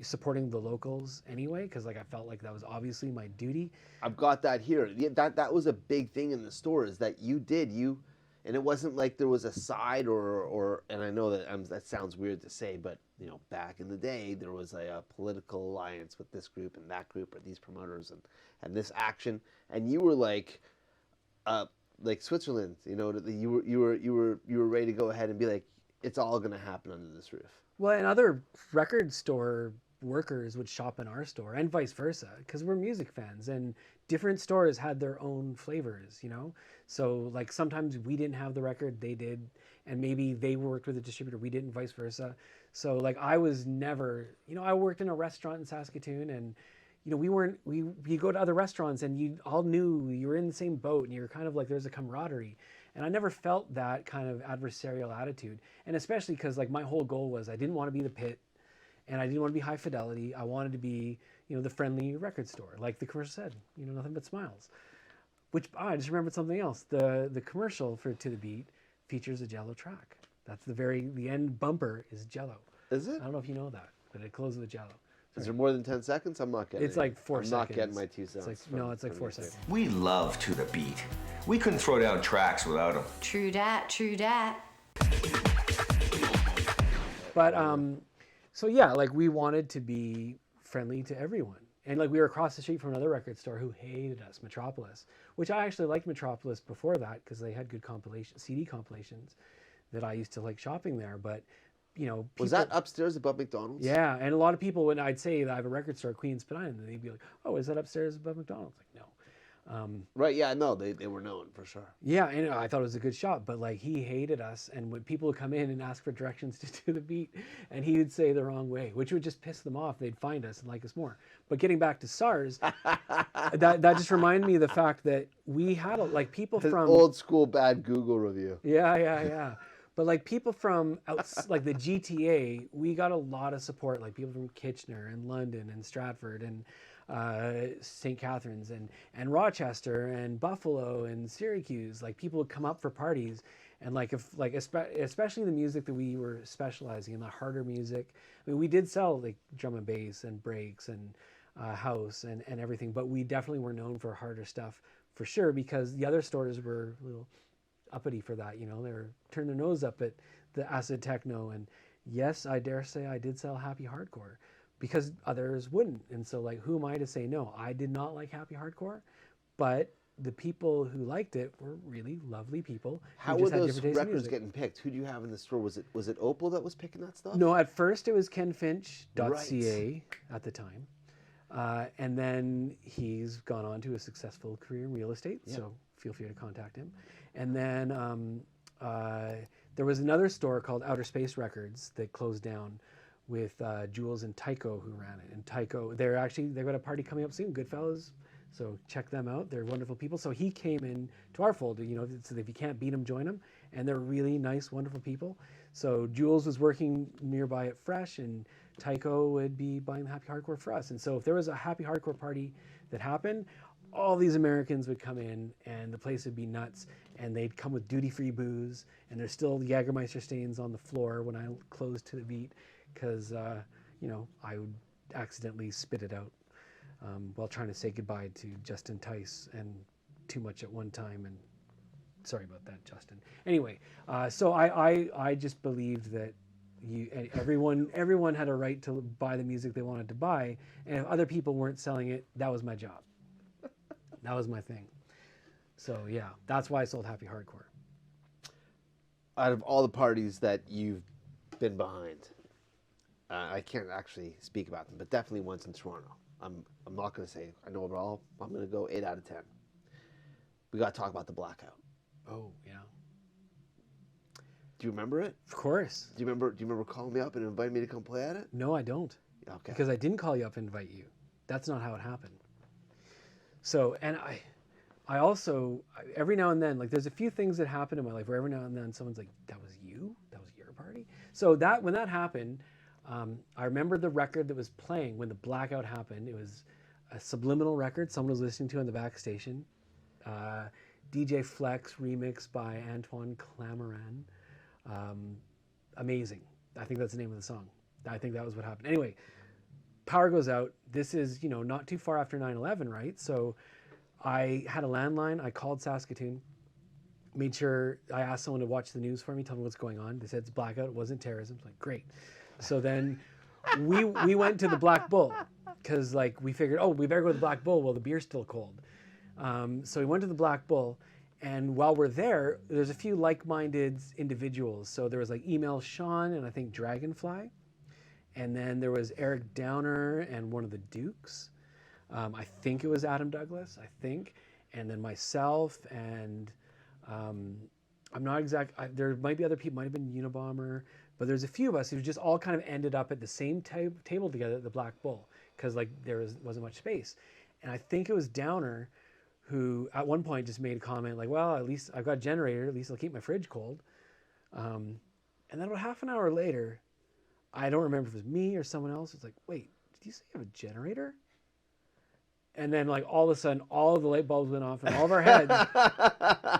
supporting the locals anyway, because like I felt like that was obviously my duty. I've got that here. Yeah, that was a big thing in the store, is that and it wasn't like there was a side or and I know that that sounds weird to say, but back in the day there was a political alliance with this group and that group, or these promoters and this action, and you were like Switzerland, you were ready to go ahead and be like, it's all going to happen under this roof. Well, and other record store workers would shop in our store, and vice versa, because we're music fans, and different stores had their own flavors, So like sometimes we didn't have the record, they did, and maybe they worked with a distributor, we didn't, vice versa. So like I was never, I worked in a restaurant in Saskatoon, and we go to other restaurants and you all knew you were in the same boat, and you're kind of like, there's a camaraderie. And I never felt that kind of adversarial attitude. And especially because like my whole goal was, I didn't want to be the pit, and I didn't want to be high fidelity. I wanted to be, the friendly record store, like the commercial said, nothing but smiles. Which I just remembered something else. The commercial for To The Beat features a Jello track. That's the end bumper is Jello. Is it? I don't know if you know that, but it closes with Jello. Is there more than 10 seconds? I'm not getting it. It's like 4 seconds. I'm not getting my 2 cents. It's like 4 seconds. We love To The Beat. We couldn't throw down tracks without them. True dat, true dat. But so yeah, like we wanted to be friendly to everyone. And like we were across the street from another record store who hated us, Metropolis, which I actually liked Metropolis before that, because they had good CD compilations that I used to like shopping there. But people, was that upstairs above McDonald's? Yeah, and a lot of people, when I'd say that I have a record store, Queen Spadina, they'd be like, "Oh, is that upstairs above McDonald's?" Like, no. Right? Yeah, no, they were known for sure. Yeah, and I thought it was a good shop, but like he hated us, and when people would come in and ask for directions to Do The Beat, and he would say the wrong way, which would just piss them off. They'd find us and like us more. But getting back to SARS, that just reminded me of the fact that we had like people from old school bad Google review. Yeah. But like people from like the GTA, we got a lot of support. Like people from Kitchener and London and Stratford and St. Catharines and Rochester and Buffalo and Syracuse. Like people would come up for parties, and like especially the music that we were specializing in, the harder music. I mean, we did sell like drum and bass and breaks and house and everything, but we definitely were known for harder stuff for sure, because the other stores were a little uppity for that, they were turning their nose up at the acid techno. And yes, I dare say I did sell happy hardcore, because others wouldn't. And so like, who am I to say no? I did not like happy hardcore, but the people who liked it were really lovely people. How were those records getting picked? Who do you have in the store? Was it Opal that was picking that stuff? No, at first it was kenfinch.ca at the time. And then he's gone on to a successful career in real estate, so feel free to contact him. And then There was another store called Outer Space Records that closed down with Jules and Tycho who ran it. And Tycho, they've got a party coming up soon, Goodfellas. So check them out. They're wonderful people. So he came in to our fold, so that if you can't beat them, join them. And they're really nice, wonderful people. So Jules was working nearby at Fresh, and Tycho would be buying the Happy Hardcore for us. And so if there was a Happy Hardcore party that happened, all these Americans would come in, and the place would be nuts. And they'd come with duty-free booze, and there's still Jägermeister stains on the floor when I closed to the beat, because I would accidentally spit it out while trying to say goodbye to Justin Tice and too much at one time. And sorry about that, Justin. Anyway, so I just believed that everyone had a right to buy the music they wanted to buy, and if other people weren't selling it, that was my job. That was my thing. So yeah, that's why I sold Happy Hardcore. Out of all the parties that you've been behind, I can't actually speak about them, but definitely once in Toronto. I'm not going to say I know about all. I'm going to go 8 out of 10. We got to talk about the blackout. Oh yeah. Do you remember it? Of course. Do you remember calling me up and inviting me to come play at it? No, I don't. Okay. Because I didn't call you up and invite you. That's not how it happened. So, and I also, every now and then, like there's a few things that happen in my life where every now and then someone's like, that was you? That was your party? So when that happened, I remember the record that was playing when the blackout happened. It was a subliminal record someone was listening to on the back station. DJ Flex remix by Antoine Clamaran. Amazing. I think that's the name of the song. I think that was what happened. Anyway, power goes out. This is, not too far after 9/11, right? So I had a landline. I called Saskatoon, made sure I asked someone to watch the news for me, tell me what's going on. They said it's blackout. It wasn't terrorism. I was like, great. So then we went to the Black Bull because we figured, we better go to the Black Bull. Well, the beer's still cold. So we went to the Black Bull, and while we're there, there's a few like-minded individuals. So there was Email Sean and I think Dragonfly. And then there was Eric Downer and one of the Dukes. I think it was Adam Douglas, And then myself and I'm not exact. There might be other people, might have been Unabomber. But there's a few of us who just all kind of ended up at the same table together at the Black Bull because there wasn't much space. And I think it was Downer who at one point just made a comment well, at least I've got a generator, at least I'll keep my fridge cold. And then about half an hour later, I don't remember if it was me or someone else. It's wait, did you say you have a generator? And then all of a sudden, all of the light bulbs went off in all of our heads.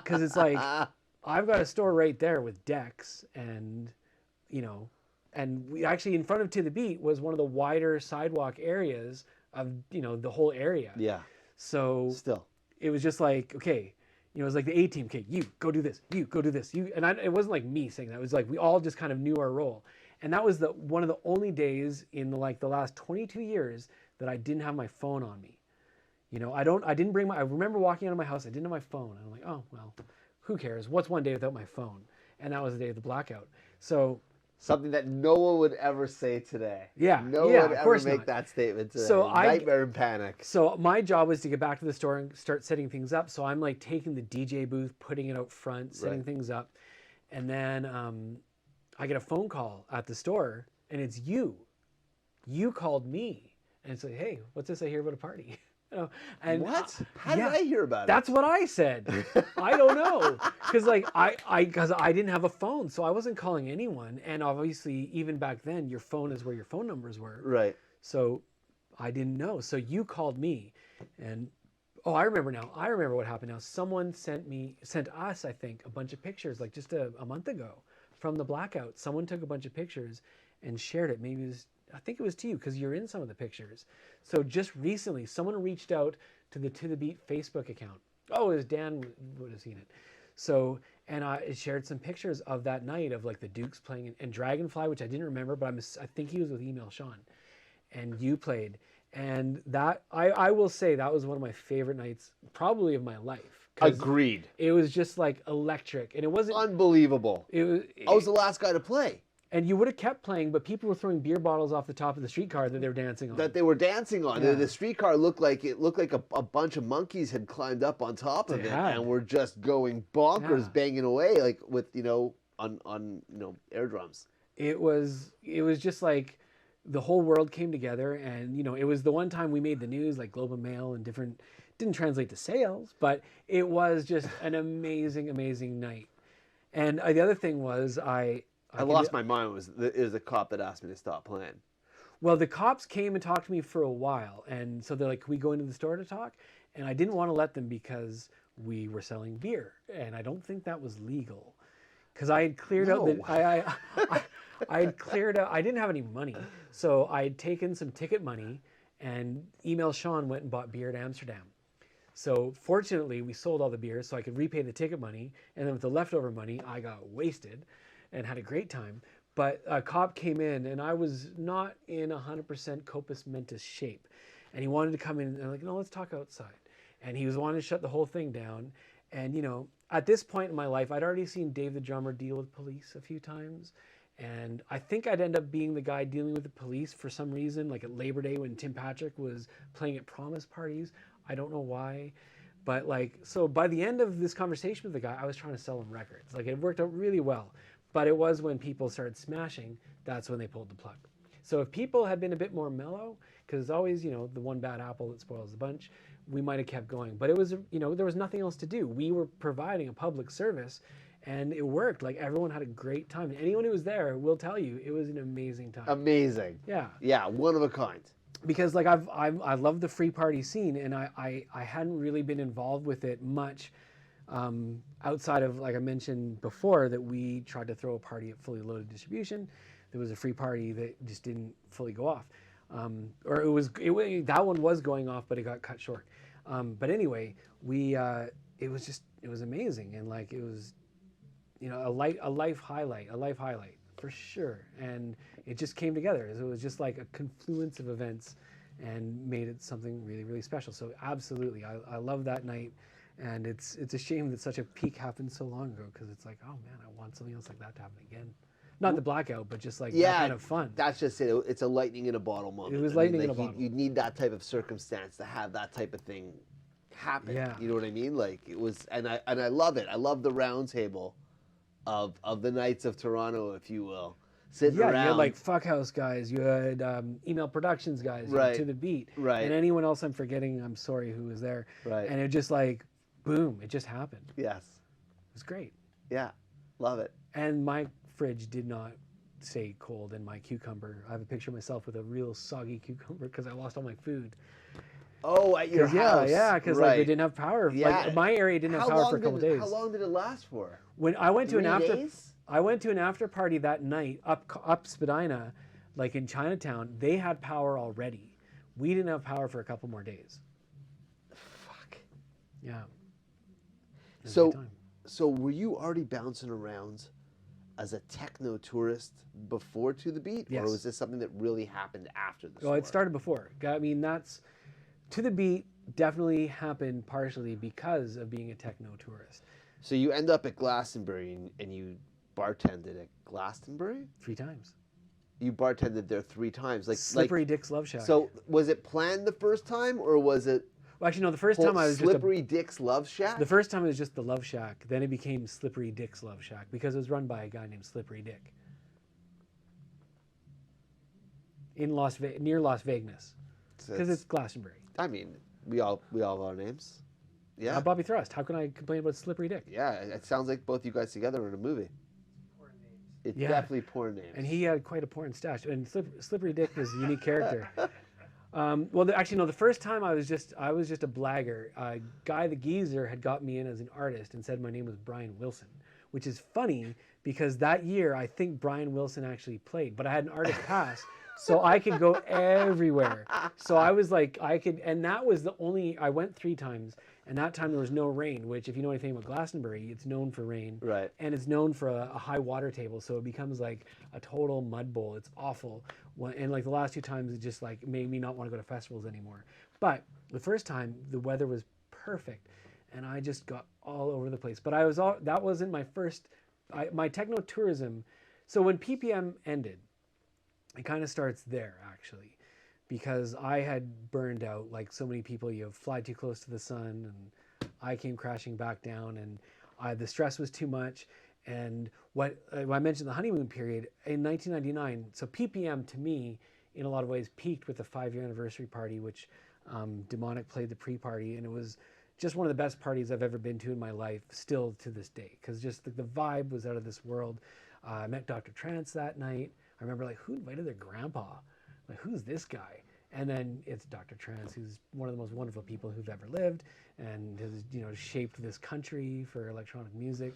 Because it's I've got a store right there with decks and, and we actually in front of To The Beat was one of the wider sidewalk areas of, the whole area. Yeah. So still, it was just okay, it was the A-team, okay, you go do this, you go do this, you, and it wasn't me saying that. It was we all just kind of knew our role. And that was one of the only days in the last 22 years that I didn't have my phone on me. I didn't bring I remember walking out of my house, I didn't have my phone. And I'm oh, well, who cares? What's one day without my phone? And that was the day of the blackout. So something that no one would ever say today. Yeah. No one would ever make that statement today. So nightmare and panic. So my job was to get back to the store and start setting things up. So I'm taking the DJ booth, putting it out front, setting things up. And then I get a phone call at the store and it's you. You called me. And it's hey, what's this I hear about a party? And what? How did I hear about it? That's what I said. I don't know, because I didn't have a phone, so I wasn't calling anyone. And obviously, even back then, your phone is where your phone numbers were. Right. So I didn't know. So you called me, and I remember now. I remember what happened now. Someone sent us, I think, a bunch of pictures, just a month ago, from the blackout. Someone took a bunch of pictures and shared it. I think it was to you because you're in some of the pictures. So just recently, someone reached out to the Beat Facebook account. Oh, it was Dan would have seen it. So, and it shared some pictures of that night of the Dukes playing and Dragonfly, which I didn't remember, but I think he was with Email Sean, and you played. And that I will say that was one of my favorite nights, probably of my life. Agreed. It was just electric, and it wasn't unbelievable. I was the last guy to play. And you would have kept playing, but people were throwing beer bottles off the top of the streetcar that they were dancing on. Yeah. The streetcar looked like a bunch of monkeys had climbed up on top of it and were just going bonkers, banging away with on air drums. It was just like the whole world came together, and it was the one time we made the news, like Globe and Mail and different. Didn't translate to sales, but it was just an amazing night. And the other thing was I lost my mind. It was a cop that asked me to stop playing. Well, the cops came and talked to me for a while, and so they're like, "Can we go into the store to talk?" And I didn't want to let them because we were selling beer, and I don't think that was legal, because I had cleared out that I had cleared out. I didn't have any money, so I had taken some ticket money, and email Sean went and bought beer at Amsterdam. So fortunately, we sold all the beer, so I could repay the ticket money, and then with the leftover money, I got wasted, and had a great time. But a cop came in, and I was not in 100% Copus Mentis shape. And he wanted to come in, and I'm like, no, let's talk outside. And he was wanting to shut the whole thing down. And, at this point in my life, I'd already seen Dave the drummer deal with police a few times. And I think I'd end up being the guy dealing with the police for some reason, like at Labor Day when Tim Patrick was playing at promise parties. I don't know why. But so by the end of this conversation with the guy, I was trying to sell him records. It worked out really well. But it was when people started smashing, that's when they pulled the plug. So if people had been a bit more mellow, because it's always, the one bad apple that spoils the bunch, we might have kept going. But it was, there was nothing else to do. We were providing a public service, and it worked. Everyone had a great time. Anyone who was there will tell you it was an amazing time. Amazing. Yeah. Yeah, one of a kind. Because I love the free party scene, and I hadn't really been involved with it much. Outside of, like I mentioned before, that we tried to throw a party at Fully Loaded Distribution. There was a free party that just didn't fully go off. That one was going off, but it got cut short. But anyway, it was amazing. And it was, a life highlight for sure. And it just came together. It was just like a confluence of events and made it something really, really special. So absolutely, I love that night. And it's a shame that such a peak happened so long ago, because it's like, oh man, I want something else like that to happen again. Not the blackout, but just that kind of fun. That's just it. It's a lightning in a bottle moment. It was lightning in a bottle. You need that type of circumstance to have that type of thing happen. Yeah. You know what I mean? It was, and I love it. I love the round table of the Knights of Toronto, if you will. Sitting around. You had Fuckhouse guys, you had Email Productions guys, you had To The Beat, right? And anyone else I'm forgetting, I'm sorry, who was there, right? And it just boom, it just happened. Yes, it was great. Yeah, love it. And my fridge did not stay cold, and my cucumber, I have a picture of myself with a real soggy cucumber because I lost all my food. Oh, at your house? Yeah, because they didn't have power. Yeah. My area didn't have power for a couple days. How long did it last for? When I went to 3 days? I went to an after party that night up Spadina, in Chinatown. They had power already. We didn't have power for a couple more days. Fuck. Yeah. So were you already bouncing around as a techno tourist before To The Beat? Yes. Or was this something that really happened after the Oh, it started before. I mean, To The Beat definitely happened partially because of being a techno tourist. So you end up at Glastonbury and you bartended at Glastonbury? 3 times. You bartended there 3 times. Slippery Dick's Love Shack. So was it planned the first time, or was it... Well, actually, no, the first time I was Slippery Dick's Love Shack? The first time it was just the Love Shack. Then it became Slippery Dick's Love Shack because it was run by a guy named Slippery Dick. In near Las Vegas. Because it's Glastonbury. I mean, we all have our names. Yeah. Bobby Thrust. How can I complain about Slippery Dick? Yeah, it sounds like both you guys together are in a movie. Porn names. It's definitely porn names. And he had quite a porn stash. And Slippery Dick was a unique character. The first time I was just a blagger. Guy the Geezer had got me in as an artist and said my name was Brian Wilson, which is funny because that year I think Brian Wilson actually played, but I had an artist pass, so I could go everywhere. So I was and that was I went 3 times, and that time there was no rain, which if you know anything about Glastonbury, it's known for rain. Right. And it's known for a high water table, so it becomes like a total mud bowl. It's awful. And the last 2 times, it just made me not want to go to festivals anymore. But the first time, the weather was perfect, and I just got all over the place. But that wasn't my first, my techno tourism. So when PPM ended, it kind of starts there actually, because I had burned out like so many people. You fly too close to the sun, and I came crashing back down, and the stress was too much. And what I mentioned the honeymoon period in 1999. So PPM to me, in a lot of ways, peaked with the 5-year anniversary party, which Demonic played the pre-party, and it was just one of the best parties I've ever been to in my life, still to this day, because just the vibe was out of this world. I met Dr. Trance that night. I remember like, who invited their grandpa? Like, who's this guy? And then it's Dr. Trance, who's one of the most wonderful people who've ever lived, and has shaped this country for electronic music.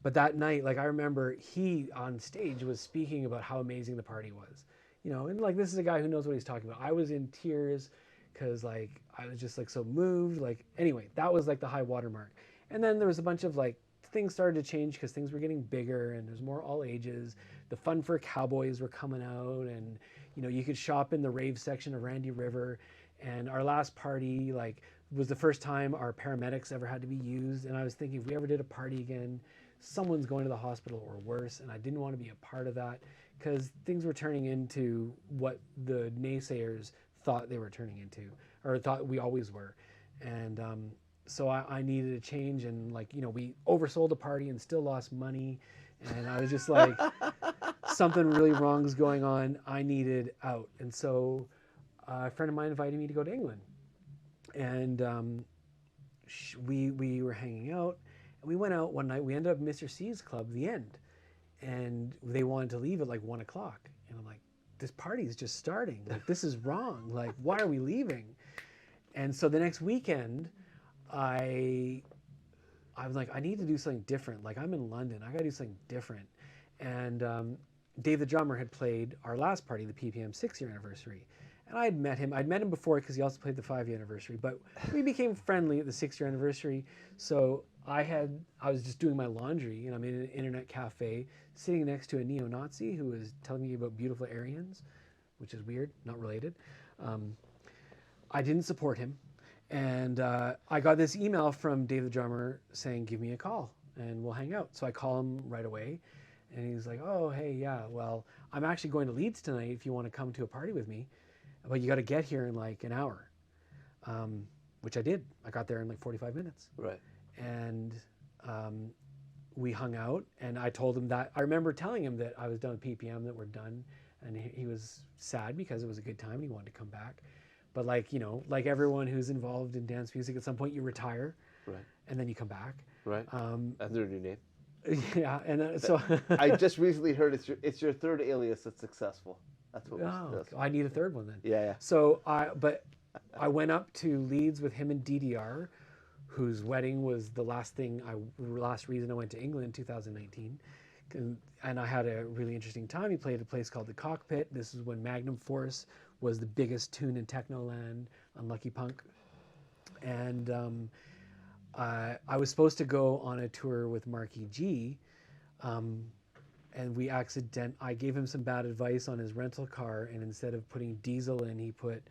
But that night, like I remember, he on stage was speaking about how amazing the party was, and like this is a guy who knows what he's talking about. I was in tears because like I was just like so moved. Like anyway, that was like the high watermark. And then there was a bunch of like things started to change because things were getting bigger and there's more all ages. The Fun for Cowboys were coming out, and you could shop in the rave section of Randy River. And our last party like was the first time our paramedics ever had to be used. And I was thinking, if we ever did a party again, someone's going to the hospital or worse. And I didn't want to be a part of that because things were turning into what the naysayers thought they were turning into, or thought we always were. And so I needed a change. And like, we oversold a party and still lost money. And I was just like, something really wrong is going on. I needed out. And so a friend of mine invited me to go to England. And we were hanging out, and we went out one night. We ended up at Mr. C's club, The End, and they wanted to leave at like 1 o'clock. And I'm like, this party is just starting. Like, this is wrong. Like, why are we leaving? And so the next weekend, I was like, I need to do something different. Like, I'm in London. I got to do something different. And Dave the drummer had played our last party, the PPM 6-year anniversary. And I'd met him before because he also played the 5-year anniversary, but we became friendly at the 6-year anniversary. So I was just doing my laundry, and I'm in an internet cafe sitting next to a neo-Nazi who was telling me about beautiful Aryans, which is weird, not related. I didn't support him. And I got this email from Dave the drummer saying, give me a call and we'll hang out. So I call him right away, and he's like, oh, hey, yeah, well, I'm actually going to Leeds tonight if you want to come to a party with me. But you got to get here in like an hour, which I did. I got there in like 45 minutes. Right. And we hung out, and I told him that. I remember telling him that I was done with PPM, that we're done. And he was sad because it was a good time and he wanted to come back. But like, like everyone who's involved in dance music, at some point you retire. Right. And then you come back. Right. Under a new name. Yeah. And so I just recently heard it's your third alias that's successful. That's what I need a third one then. Yeah. So I went up to Leeds with him and DDR, whose wedding was the last reason I went to England in 2019. And I had a really interesting time. He played at a place called The Cockpit. This is when Magnum Force was the biggest tune in Technoland on Lucky Punk. And I was supposed to go on a tour with Marky G, and I gave him some bad advice on his rental car, and instead of putting diesel in, he put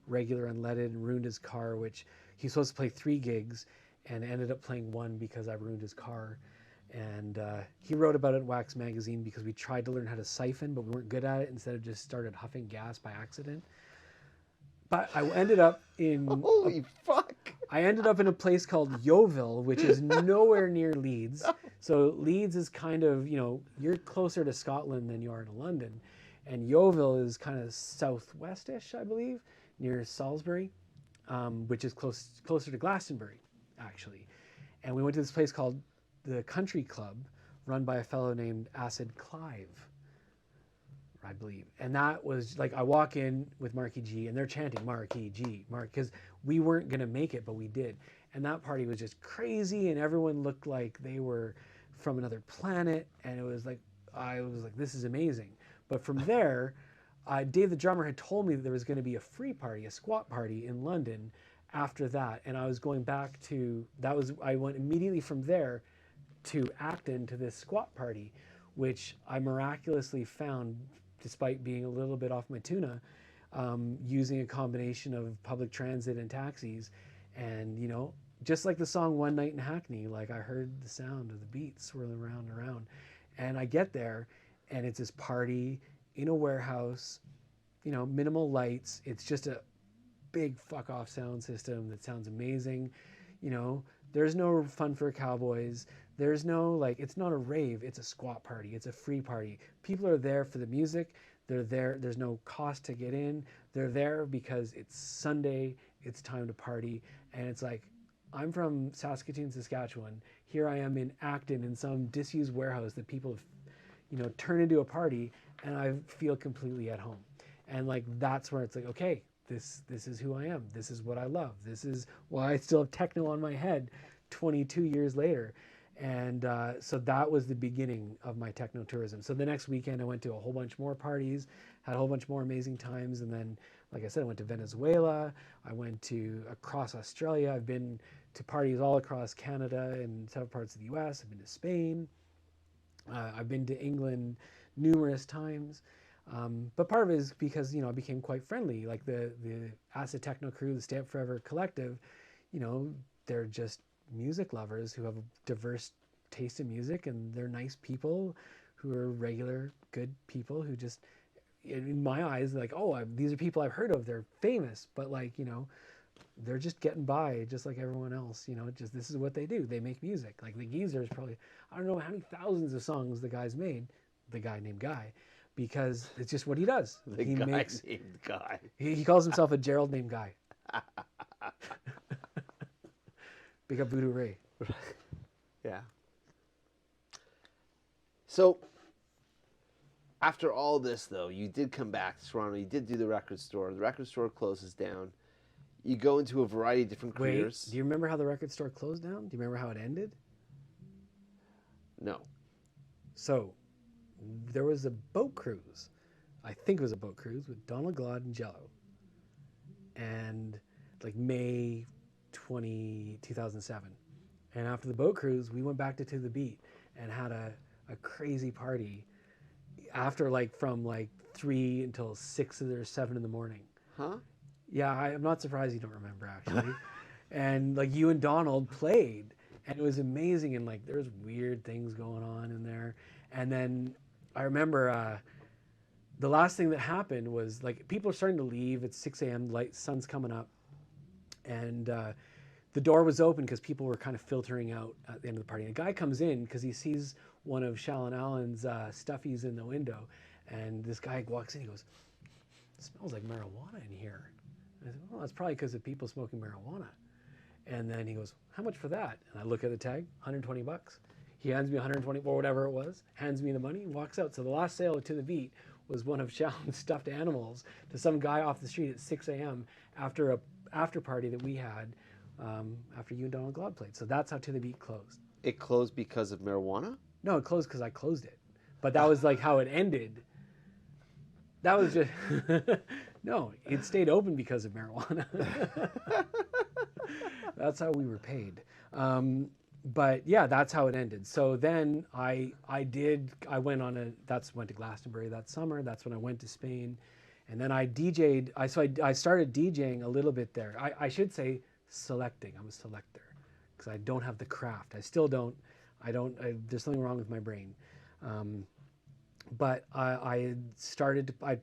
regular unleaded and ruined his car, which he's supposed to play 3 gigs and ended up playing 1 because I ruined his car. And he wrote about it in Wax Magazine because we tried to learn how to siphon, but we weren't good at it. Instead of just started huffing gas by accident. But I ended up in... Holy fuck! I ended up in a place called Yeovil, which is nowhere near Leeds. So Leeds is kind of, you're closer to Scotland than you are to London. And Yeovil is kind of southwestish, I believe, near Salisbury, which is closer to Glastonbury, actually. And we went to this place called the Country Club, run by a fellow named Acid Clive, I believe. And that was like, I walk in with Marky G and they're chanting Marky G, because we weren't going to make it, but we did. And that party was just crazy, and everyone looked like they were from another planet. And it was like, I was like, this is amazing. But from there, Dave the drummer had told me that there was going to be a free party, a squat party in London after that. And I was going back to, I went immediately from there to Acton to this squat party, which I miraculously found, despite being a little bit off my tuna, using a combination of public transit and taxis. And, just like the song One Night in Hackney, like I heard the sound of the beat swirling around and around. And I get there, and it's this party in a warehouse, minimal lights. It's just a big fuck off sound system that sounds amazing. You know, there's no fun for cowboys. There's no, like, it's not a rave, it's a squat party. It's a free party. People are there for the music. They're there. There's no cost to get in. They're there because it's Sunday. It's time to party. And it's like, I'm from Saskatoon, Saskatchewan. Here I am in Acton in some disused warehouse that people have, you know, turned into a party, and I feel completely at home. And like, that's where it's like, okay, this is who I am. This is what I love. This is why I still have techno on my head 22 years later. And so that was the beginning of my techno tourism. So the next weekend I went to a whole bunch more parties, had a whole bunch more amazing times. And then, like I said, I went to Venezuela. I went to across Australia. I've been to parties all across Canada and several parts of the US. I've been to Spain. I've been to England numerous times. But part of it is because, you know, I became quite friendly. Like the Acid Techno crew, the Stay Up Forever collective, you know, they're just music lovers who have a diverse taste in music, and they're nice people who are regular, good people who just, in my eyes, like, oh, these are people I've heard of. They're famous, but like, you know, they're just getting by just like everyone else. You know, just this is what they do. They make music. Like the geezer's probably, I don't know how many thousands of songs the guy's made, the guy named Guy, because it's just what he does. He named Guy. He calls himself a Gerald named Guy. Big up Voodoo Ray. Yeah. So, after all this, though, you did come back to Toronto. You did do the record store. The record store closes down. You go into a variety of different careers. Do you remember how the record store closed down? Do you remember how it ended? No. So, there was a boat cruise. I think it was a boat cruise with Donald Glaude and Jello. And like May 2007. And after the boat cruise, we went back to the Beat and had a crazy party after like from like 3 until 6 or 7 in the morning. Huh? Yeah, I'm not surprised you don't remember actually. And like you and Donald played, and it was amazing, and like there's weird things going on in there. And then I remember the last thing that happened was like people are starting to leave. It's 6 a.m. Light sun's coming up, and the door was open because people were kind of filtering out at the end of the party. And a guy comes in because he sees one of Shallon Allen's stuffies in the window, and this guy walks in. He goes, "It smells like marijuana in here." And I said, "Well, that's probably because of people smoking marijuana." And then he goes, "How much for that?" And I look at the tag, $120. He hands me 120 or whatever it was, hands me the money, walks out. So the last sale to the Beat was one of Shallon's stuffed animals to some guy off the street at 6 a.m. after a after party that we had after you and Donald Glaude played. So that's how To The Beat closed. It closed because of marijuana? No, it closed because I closed it. But that was like how it ended. That was just... No, it stayed open because of marijuana. That's how we were paid. But yeah, that's how it ended. So then I went to Glastonbury that summer. That's when I went to Spain. And then I DJ'd, I started DJing a little bit there. I should say selecting. I'm a selector because I don't have the craft. I still don't. There's something wrong with my brain. But I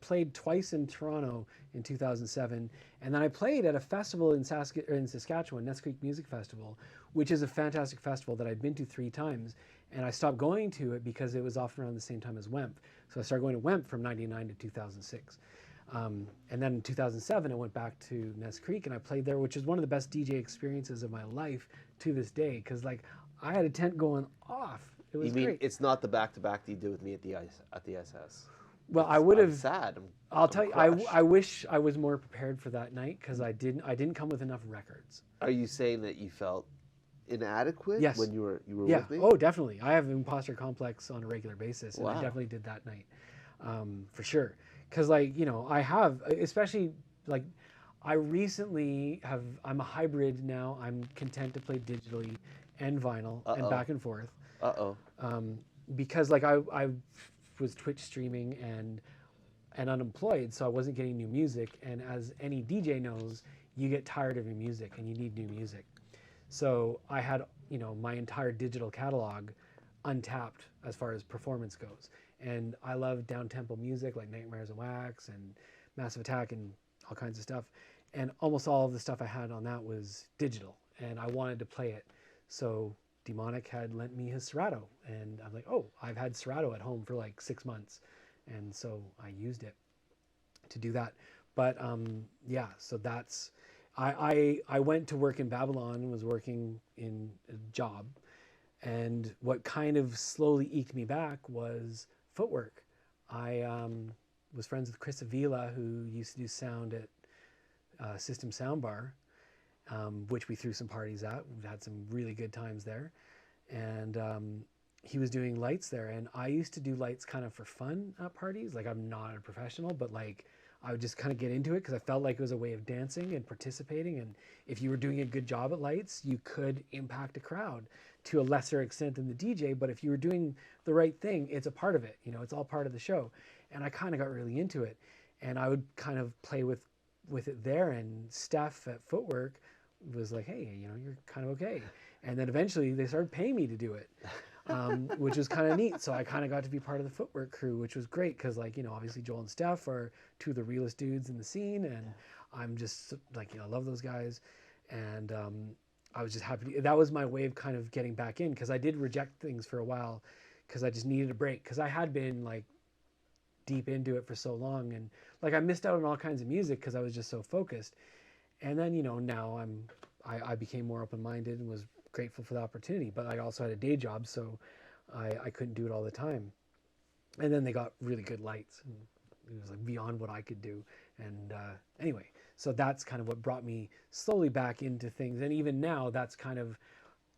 played twice in Toronto in 2007, and then I played at a festival in Saskatchewan, Ness Creek Music Festival, which is a fantastic festival that I'd been to 3 times, and I stopped going to it because it was often around the same time as WEMP. So I started going to WEMP from 99 to 2006. And then in 2007, I went back to Ness Creek, and I played there, which is one of the best DJ experiences of my life to this day, because like I had a tent going off. It was great. It's not the back-to-back that you did with me at the SS? Well, I would have. I'm sad. I'll tell you. I wish I was more prepared for that night because I didn't come with enough records. Are you saying that you felt inadequate Yes. when you were Yeah. with me? Oh, definitely. I have an imposter complex on a regular basis, and I Wow. definitely did that night, for sure. Because like I have, especially like I recently have. I'm a hybrid now. I'm content to play digitally and vinyl and back and forth. Because like I was Twitch streaming and unemployed, so I wasn't getting new music. And as any DJ knows, you get tired of your music and you need new music. So I had my entire digital catalog untapped as far as performance goes. And I love down-tempo music like Nightmares and Wax and Massive Attack and all kinds of stuff. And almost all of the stuff I had on that was digital. and I wanted to play it. So Demonic had lent me his Serato, and I'm like, oh, I've had Serato at home for like 6 months, and so I used it to do that. But yeah, so that's I went to work in Babylon and was working in a job, and what kind of slowly eked me back was footwork. I was friends with Chris Avila, who used to do sound at System Soundbar, which we threw some parties at. We've had some really good times there. And he was doing lights there. And I used to do lights kind of for fun at parties. Like, I'm not a professional, but like I would just kind of get into it because I felt like it was a way of dancing and participating. And if you were doing a good job at lights, you could impact a crowd to a lesser extent than the DJ. But if you were doing the right thing, it's a part of it. You know, it's all part of the show. And I kind of got really into it. And I would kind of play with it there. And Steph at Footwork was like, hey, you know, you're kind of okay. And then eventually they started paying me to do it, which was kind of neat. So I kind of got to be part of the Footwork crew, which was great because, like, you know, obviously Joel and Steph are two of the realest dudes in the scene. And I'm just like, you know, I love those guys. And I was just happy that was my way of kind of getting back in, because I did reject things for a while because I just needed a break, because I had been like deep into it for so long, and like I missed out on all kinds of music because I was just so focused. And then, you know, now I became more open-minded and was grateful for the opportunity, but I also had a day job, so I couldn't do it all the time. And then they got really good lights, and it was like beyond what I could do. And anyway, so that's kind of what brought me slowly back into things. And even now, that's kind of,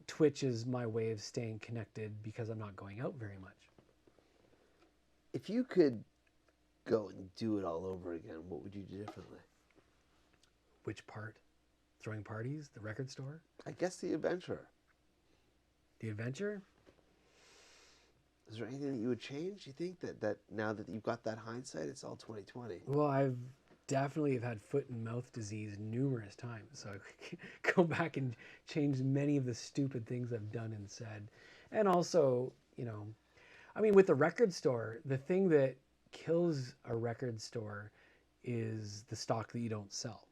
Twitch is my way of staying connected because I'm not going out very much. If you could go and do it all over again, what would you do differently? Which part? Throwing parties? The record store? I guess the adventure. The adventure? Is there anything that you would change? You think that now that you've got that hindsight, it's all 2020? Well, I've definitely have had foot and mouth disease numerous times, so I could go back and change many of the stupid things I've done and said. And also, you know, I mean, with the record store, the thing that kills a record store is the stock that you don't sell.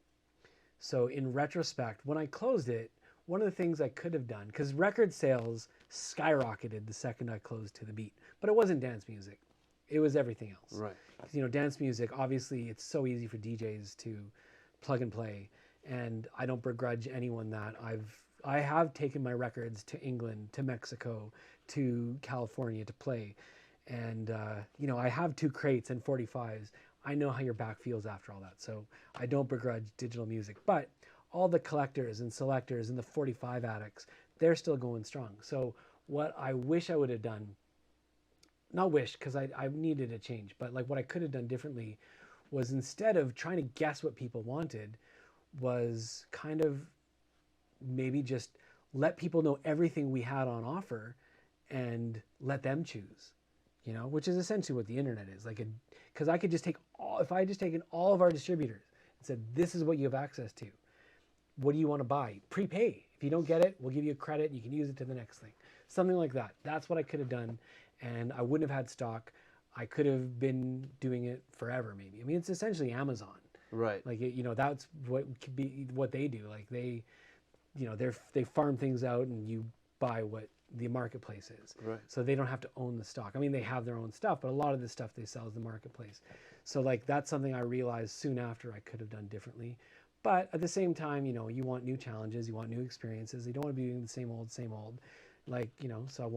So in retrospect, when I closed it, one of the things I could have done, because record sales skyrocketed the second I closed To The Beat, but it wasn't dance music. It was everything else. Right. You know, dance music, obviously, it's so easy for DJs to plug and play, and I don't begrudge anyone that. I have taken my records to England, to Mexico, to California to play, and you know, I have 2 crates and 45s. I know how your back feels after all that, so I don't begrudge digital music. But all the collectors and selectors and the 45 addicts, they're still going strong. So what I wish I would have done, not wish, because I needed a change, but like what I could have done differently was, instead of trying to guess what people wanted, was kind of maybe just let people know everything we had on offer and let them choose, you know, which is essentially what the internet is. Like, because I could just take if I had just taken all of our distributors and said, this is what you have access to. What do you want to buy? Prepay. If you don't get it, we'll give you a credit and you can use it to the next thing. Something like that. That's what I could have done. And I wouldn't have had stock. I could have been doing it forever, maybe. I mean, it's essentially Amazon. Right. Like, you know, that's what could be what they do. Like, they, you know, they farm things out and you buy what the marketplace is. Right. So they don't have to own the stock. I mean, they have their own stuff, but a lot of the stuff they sell is the marketplace. So like, that's something I realized soon after I could have done differently. But at the same time, you know, you want new challenges, you want new experiences. You don't want to be doing the same old. Like, you know, so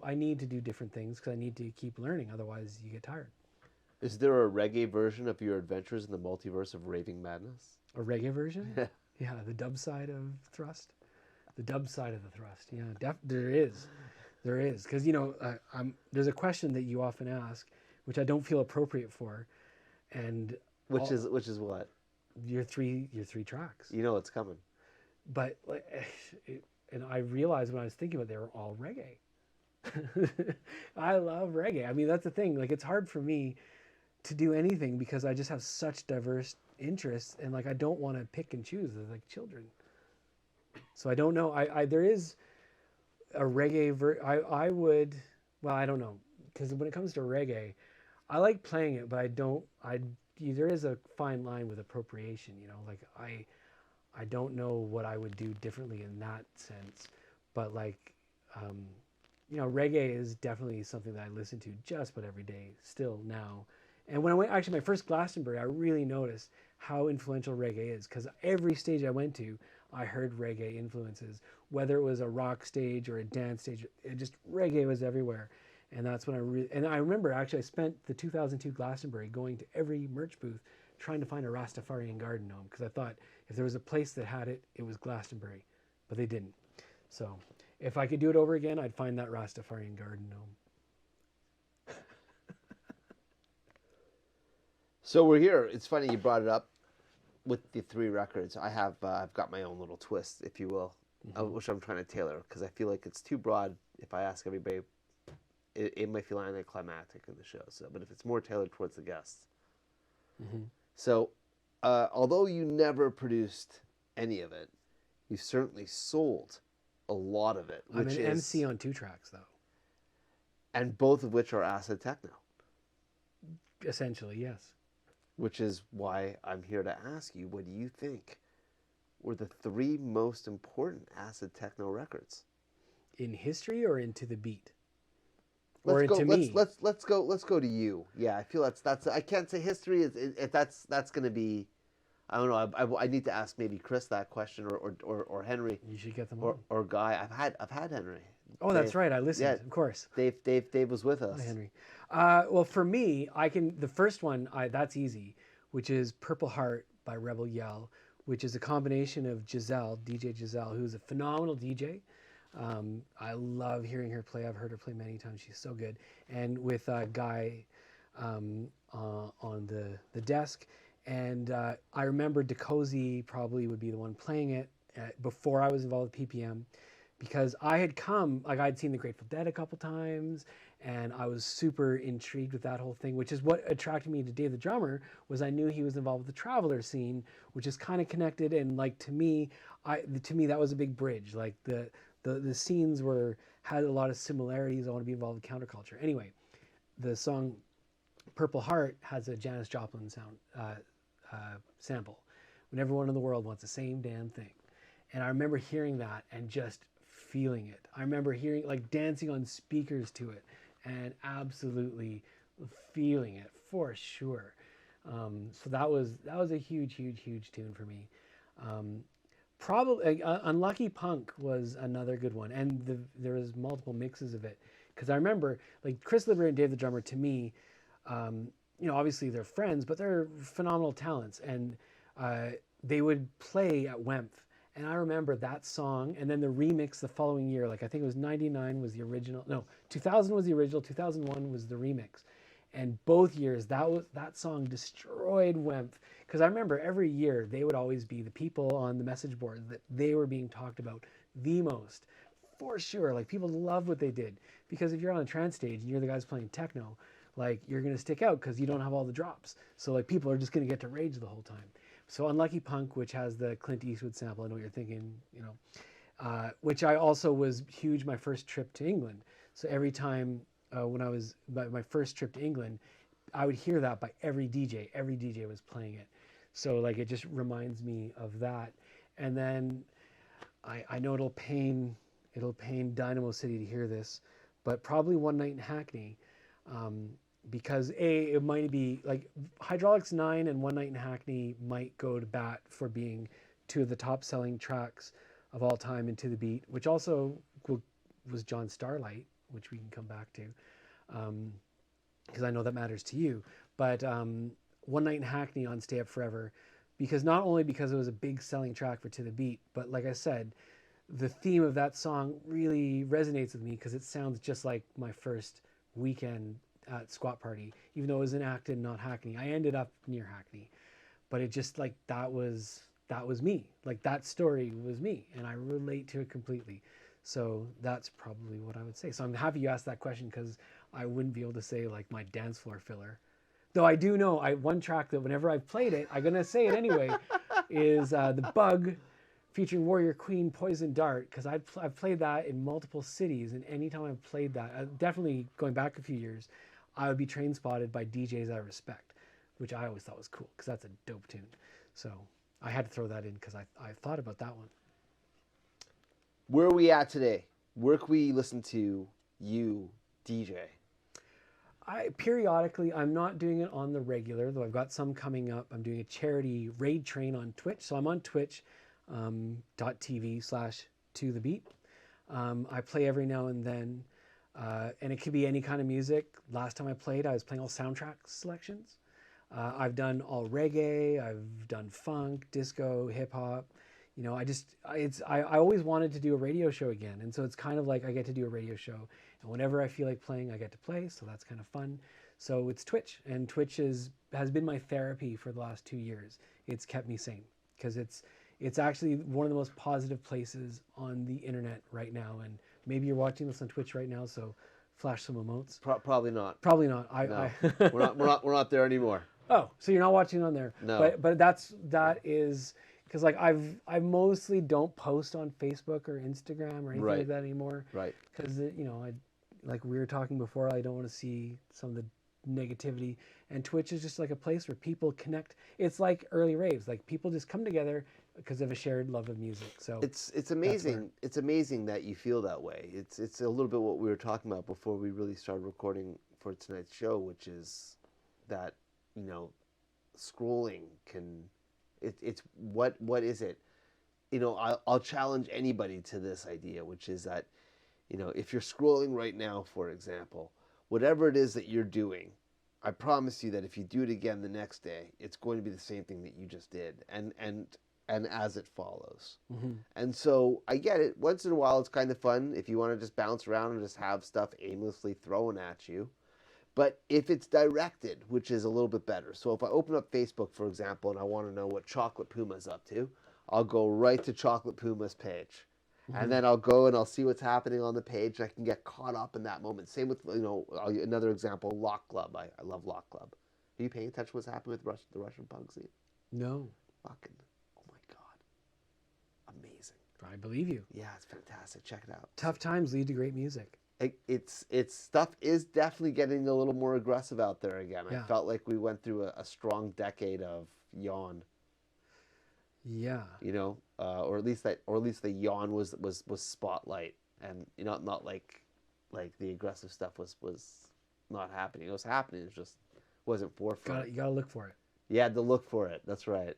I need to do different things because I need to keep learning. Otherwise you get tired. Is there a reggae version of your adventures in the multiverse of raving madness? A reggae version? Yeah. Yeah, the dub side of Thrust. The dub side of the Thrust. Yeah, there is. There is. Because, you know, there's a question that you often ask, which I don't feel appropriate for. And Which is what? Your three tracks. You know it's coming. But and I realized when I was thinking about it, they were all reggae. I love reggae. I mean, that's the thing. Like, it's hard for me to do anything because I just have such diverse interests, and like I don't want to pick and choose. They're like children. So I don't know. There is a reggae I would. Well, I don't know, because when it comes to reggae, I like playing it, but I don't. There is a fine line with appropriation. You know, like I don't know what I would do differently in that sense, but like, reggae is definitely something that I listen to just about every day still now. And when I went, actually, my first Glastonbury, I really noticed how influential reggae is, because every stage I went to, I heard reggae influences, whether it was a rock stage or a dance stage, reggae was everywhere. And that's when and I remember actually I spent the 2002 Glastonbury going to every merch booth trying to find a Rastafarian garden gnome, because I thought if there was a place that had it, it was Glastonbury, but they didn't. So if I could do it over again, I'd find that Rastafarian garden gnome. So we're here. It's funny you brought it up with the 3 records. I've got my own little twist, if you will, which I'm trying to tailor, because I feel like it's too broad. If I ask everybody, it might feel anticlimactic in the show. So, but if it's more tailored towards the guests. So, although you never produced any of it, you certainly sold a lot of it. I'm an MC on 2 tracks, though. And both of which are acid techno. Essentially, yes. Which is why I'm here to ask you, what do you think were the 3 most important acid techno records? In history or into the beat? Let's go to you. Yeah, I feel that's I can't say history that's going to be, I don't know. I need to ask maybe Chris that question, or Henry. You should get them on. Or Guy. I've had Henry. Oh, that's right. I listened. Yeah, of course. Dave was with us. Hi, Henry. Well, for me, the first one, that's easy, which is Purple Heart by Rebel Yell, which is a combination of DJ Giselle, who's a phenomenal DJ. I love hearing her play. I've heard her play many times. She's so good. And with Guy on the desk. And I remember DeCozy probably would be the one playing it before I was involved with PPM, because I'd seen the Grateful Dead a couple times, and I was super intrigued with that whole thing, which is what attracted me to Dave the drummer, was I knew he was involved with the Traveler scene, which is kind of connected. And like, to me, that was a big bridge. Like the scenes had a lot of similarities. I want to be involved with counterculture. Anyway, the song Purple Heart has a Janis Joplin sample. When everyone in the world wants the same damn thing. And I remember hearing that and just feeling it. I remember dancing on speakers to it and absolutely feeling it for sure. So that was a huge tune for me. Probably Unlucky Punk was another good one, and there was multiple mixes of it, because I remember like Chris Libber and Dave the drummer, to me, obviously they're friends, but they're phenomenal talents, and they would play at Wemph. And I remember that song, and then the remix the following year, like I think it was 99 was the original, no, 2000 was the original, 2001 was the remix. And both years, that song destroyed Wemph. Because I remember every year, they would always be the people on the message board that they were being talked about the most. For sure, like people love what they did. Because if you're on a trance stage and you're the guys playing techno, like you're going to stick out because you don't have all the drops. So like people are just going to get to rage the whole time. So Unlucky Punk, which has the Clint Eastwood sample, I know what you're thinking, which I also was huge my first trip to England. So every time when I was my first trip to England, I would hear that by every DJ. Every DJ was playing it. So like it just reminds me of that. And then I know it'll pain Dynamo City to hear this, but probably One Night in Hackney. Because it might be like Hydraulics 9 and One Night in Hackney might go to bat for being 2 of the top selling tracks of all time into the beat, which also was John Starlight, which we can come back to, because I know that matters to you. But One Night in Hackney on Stay Up Forever, because not only because it was a big selling track for To the Beat, but like I said, the theme of that song really resonates with me because it sounds just like my first weekend at Squat Party, even though it was in Acton, not Hackney. I ended up near Hackney, but it just like that was me. Like that story was me, and I relate to it completely. So that's probably what I would say. So I'm happy you asked that question, because I wouldn't be able to say like my dance floor filler. Though I do know one track that whenever I've played it, I'm gonna say it anyway, is The Bug featuring Warrior Queen Poison Dart, because I've played that in multiple cities, and anytime I've played that, definitely going back a few years, I would be train spotted by DJs I respect, which I always thought was cool, because that's a dope tune. So I had to throw that in because I thought about that one. Where are we at today? Where can we listen to you DJ? Periodically, I'm not doing it on the regular, though I've got some coming up. I'm doing a charity raid train on Twitch. So I'm on Twitch, .tv/tothebeat. I play every now and then, and it could be any kind of music. Last time I played, I was playing all soundtrack selections. I've done all reggae, I've done funk, disco, hip hop. You know, I always wanted to do a radio show again. And so it's kind of like I get to do a radio show. And whenever I feel like playing, I get to play. So that's kind of fun. So it's Twitch. And Twitch has been my therapy for the last 2 years. It's kept me sane because it's actually one of the most positive places on the internet right now. And maybe you're watching this on Twitch right now, so flash some emotes. Probably not. Probably not. No. We're not there anymore. Oh, so you're not watching on there? No. But that is because like I mostly don't post on Facebook or Instagram or anything Right. like that anymore. Right. Because like we were talking before, I don't want to see some of the negativity. And Twitch is just like a place where people connect. It's like early raves. Like people just come together because of a shared love of music. So it's amazing. It's amazing that you feel that way. It's a little bit what we were talking about before we really started recording for tonight's show, which is that, you know, scrolling can, it's what is it? You know, I'll challenge anybody to this idea, which is that, you know, if you're scrolling right now, for example, whatever it is that you're doing, I promise you that if you do it again the next day, it's going to be the same thing that you just did, and as it follows. Mm-hmm. And so I get it. Once in a while, it's kind of fun if you want to just bounce around and just have stuff aimlessly thrown at you. But if it's directed, which is a little bit better. So if I open up Facebook, for example, and I want to know what Chocolate Puma's up to, I'll go right to Chocolate Puma's page. Mm-hmm. And then I'll go and I'll see what's happening on the page. And I can get caught up in that moment. Same with, you know, another example, Lock Club. I love Lock Club. Are you paying attention to what's happening with the Russian punk scene? No. Fucking, oh my God. Amazing. I believe you. Yeah, it's fantastic. Check it out. Tough times lead to great music. It's stuff is definitely getting a little more aggressive out there again. Yeah. I felt like we went through a strong decade of yawn. Yeah. You know, or at least the yawn was spotlight, and you know, not like the aggressive stuff was not happening. It was happening. It just wasn't forefront. You gotta look for it. You had to look for it. That's right.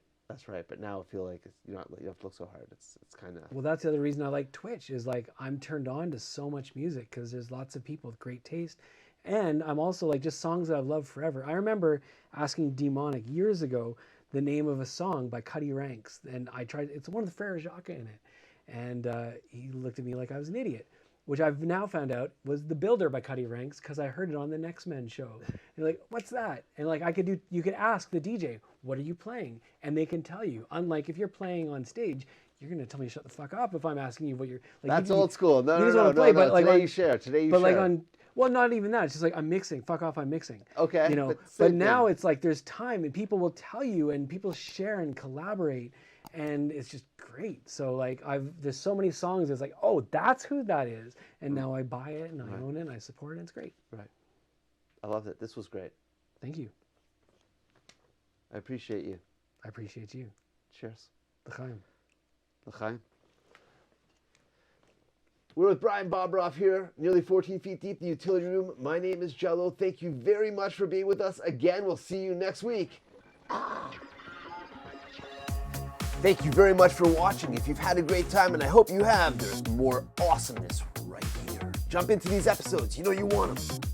But now I feel like you don't have to look so hard. It's kind of. Well, that's the other reason I like Twitch is like I'm turned on to so much music because there's lots of people with great taste, and I'm also like just songs that I've loved forever. I remember asking Demonic years ago the name of a song by Cuddy Ranks, and I tried. It's one of the Frere Jacques in it, and he looked at me like I was an idiot, which I've now found out was The Builder by Cuddy Ranks because I heard it on the Next Men show. And like, what's that? And like you could ask the DJ, what are you playing? And they can tell you. Unlike if you're playing on stage, you're gonna tell me to shut the fuck up if I'm asking you what you're like. That's old school. No. Like, today you share. But like well, not even that. It's just like I'm mixing. Fuck off, I'm mixing. Okay. You know. But now it's like there's time and people will tell you and people share and collaborate. And it's just great. So like there's so many songs. It's like, oh, that's who that is. And now I buy it and I own it and I support it. And it's great. Right. I loved it. This was great. Thank you. I appreciate you. I appreciate you. Cheers. L'chaim. L'chaim. We're with Brian Bobroff here, nearly 14 feet deep in the utility room. My name is Jello. Thank you very much for being with us. Again, we'll see you next week. Thank you very much for watching. If you've had a great time, and I hope you have, there's more awesomeness right here. Jump into these episodes. You know you want them.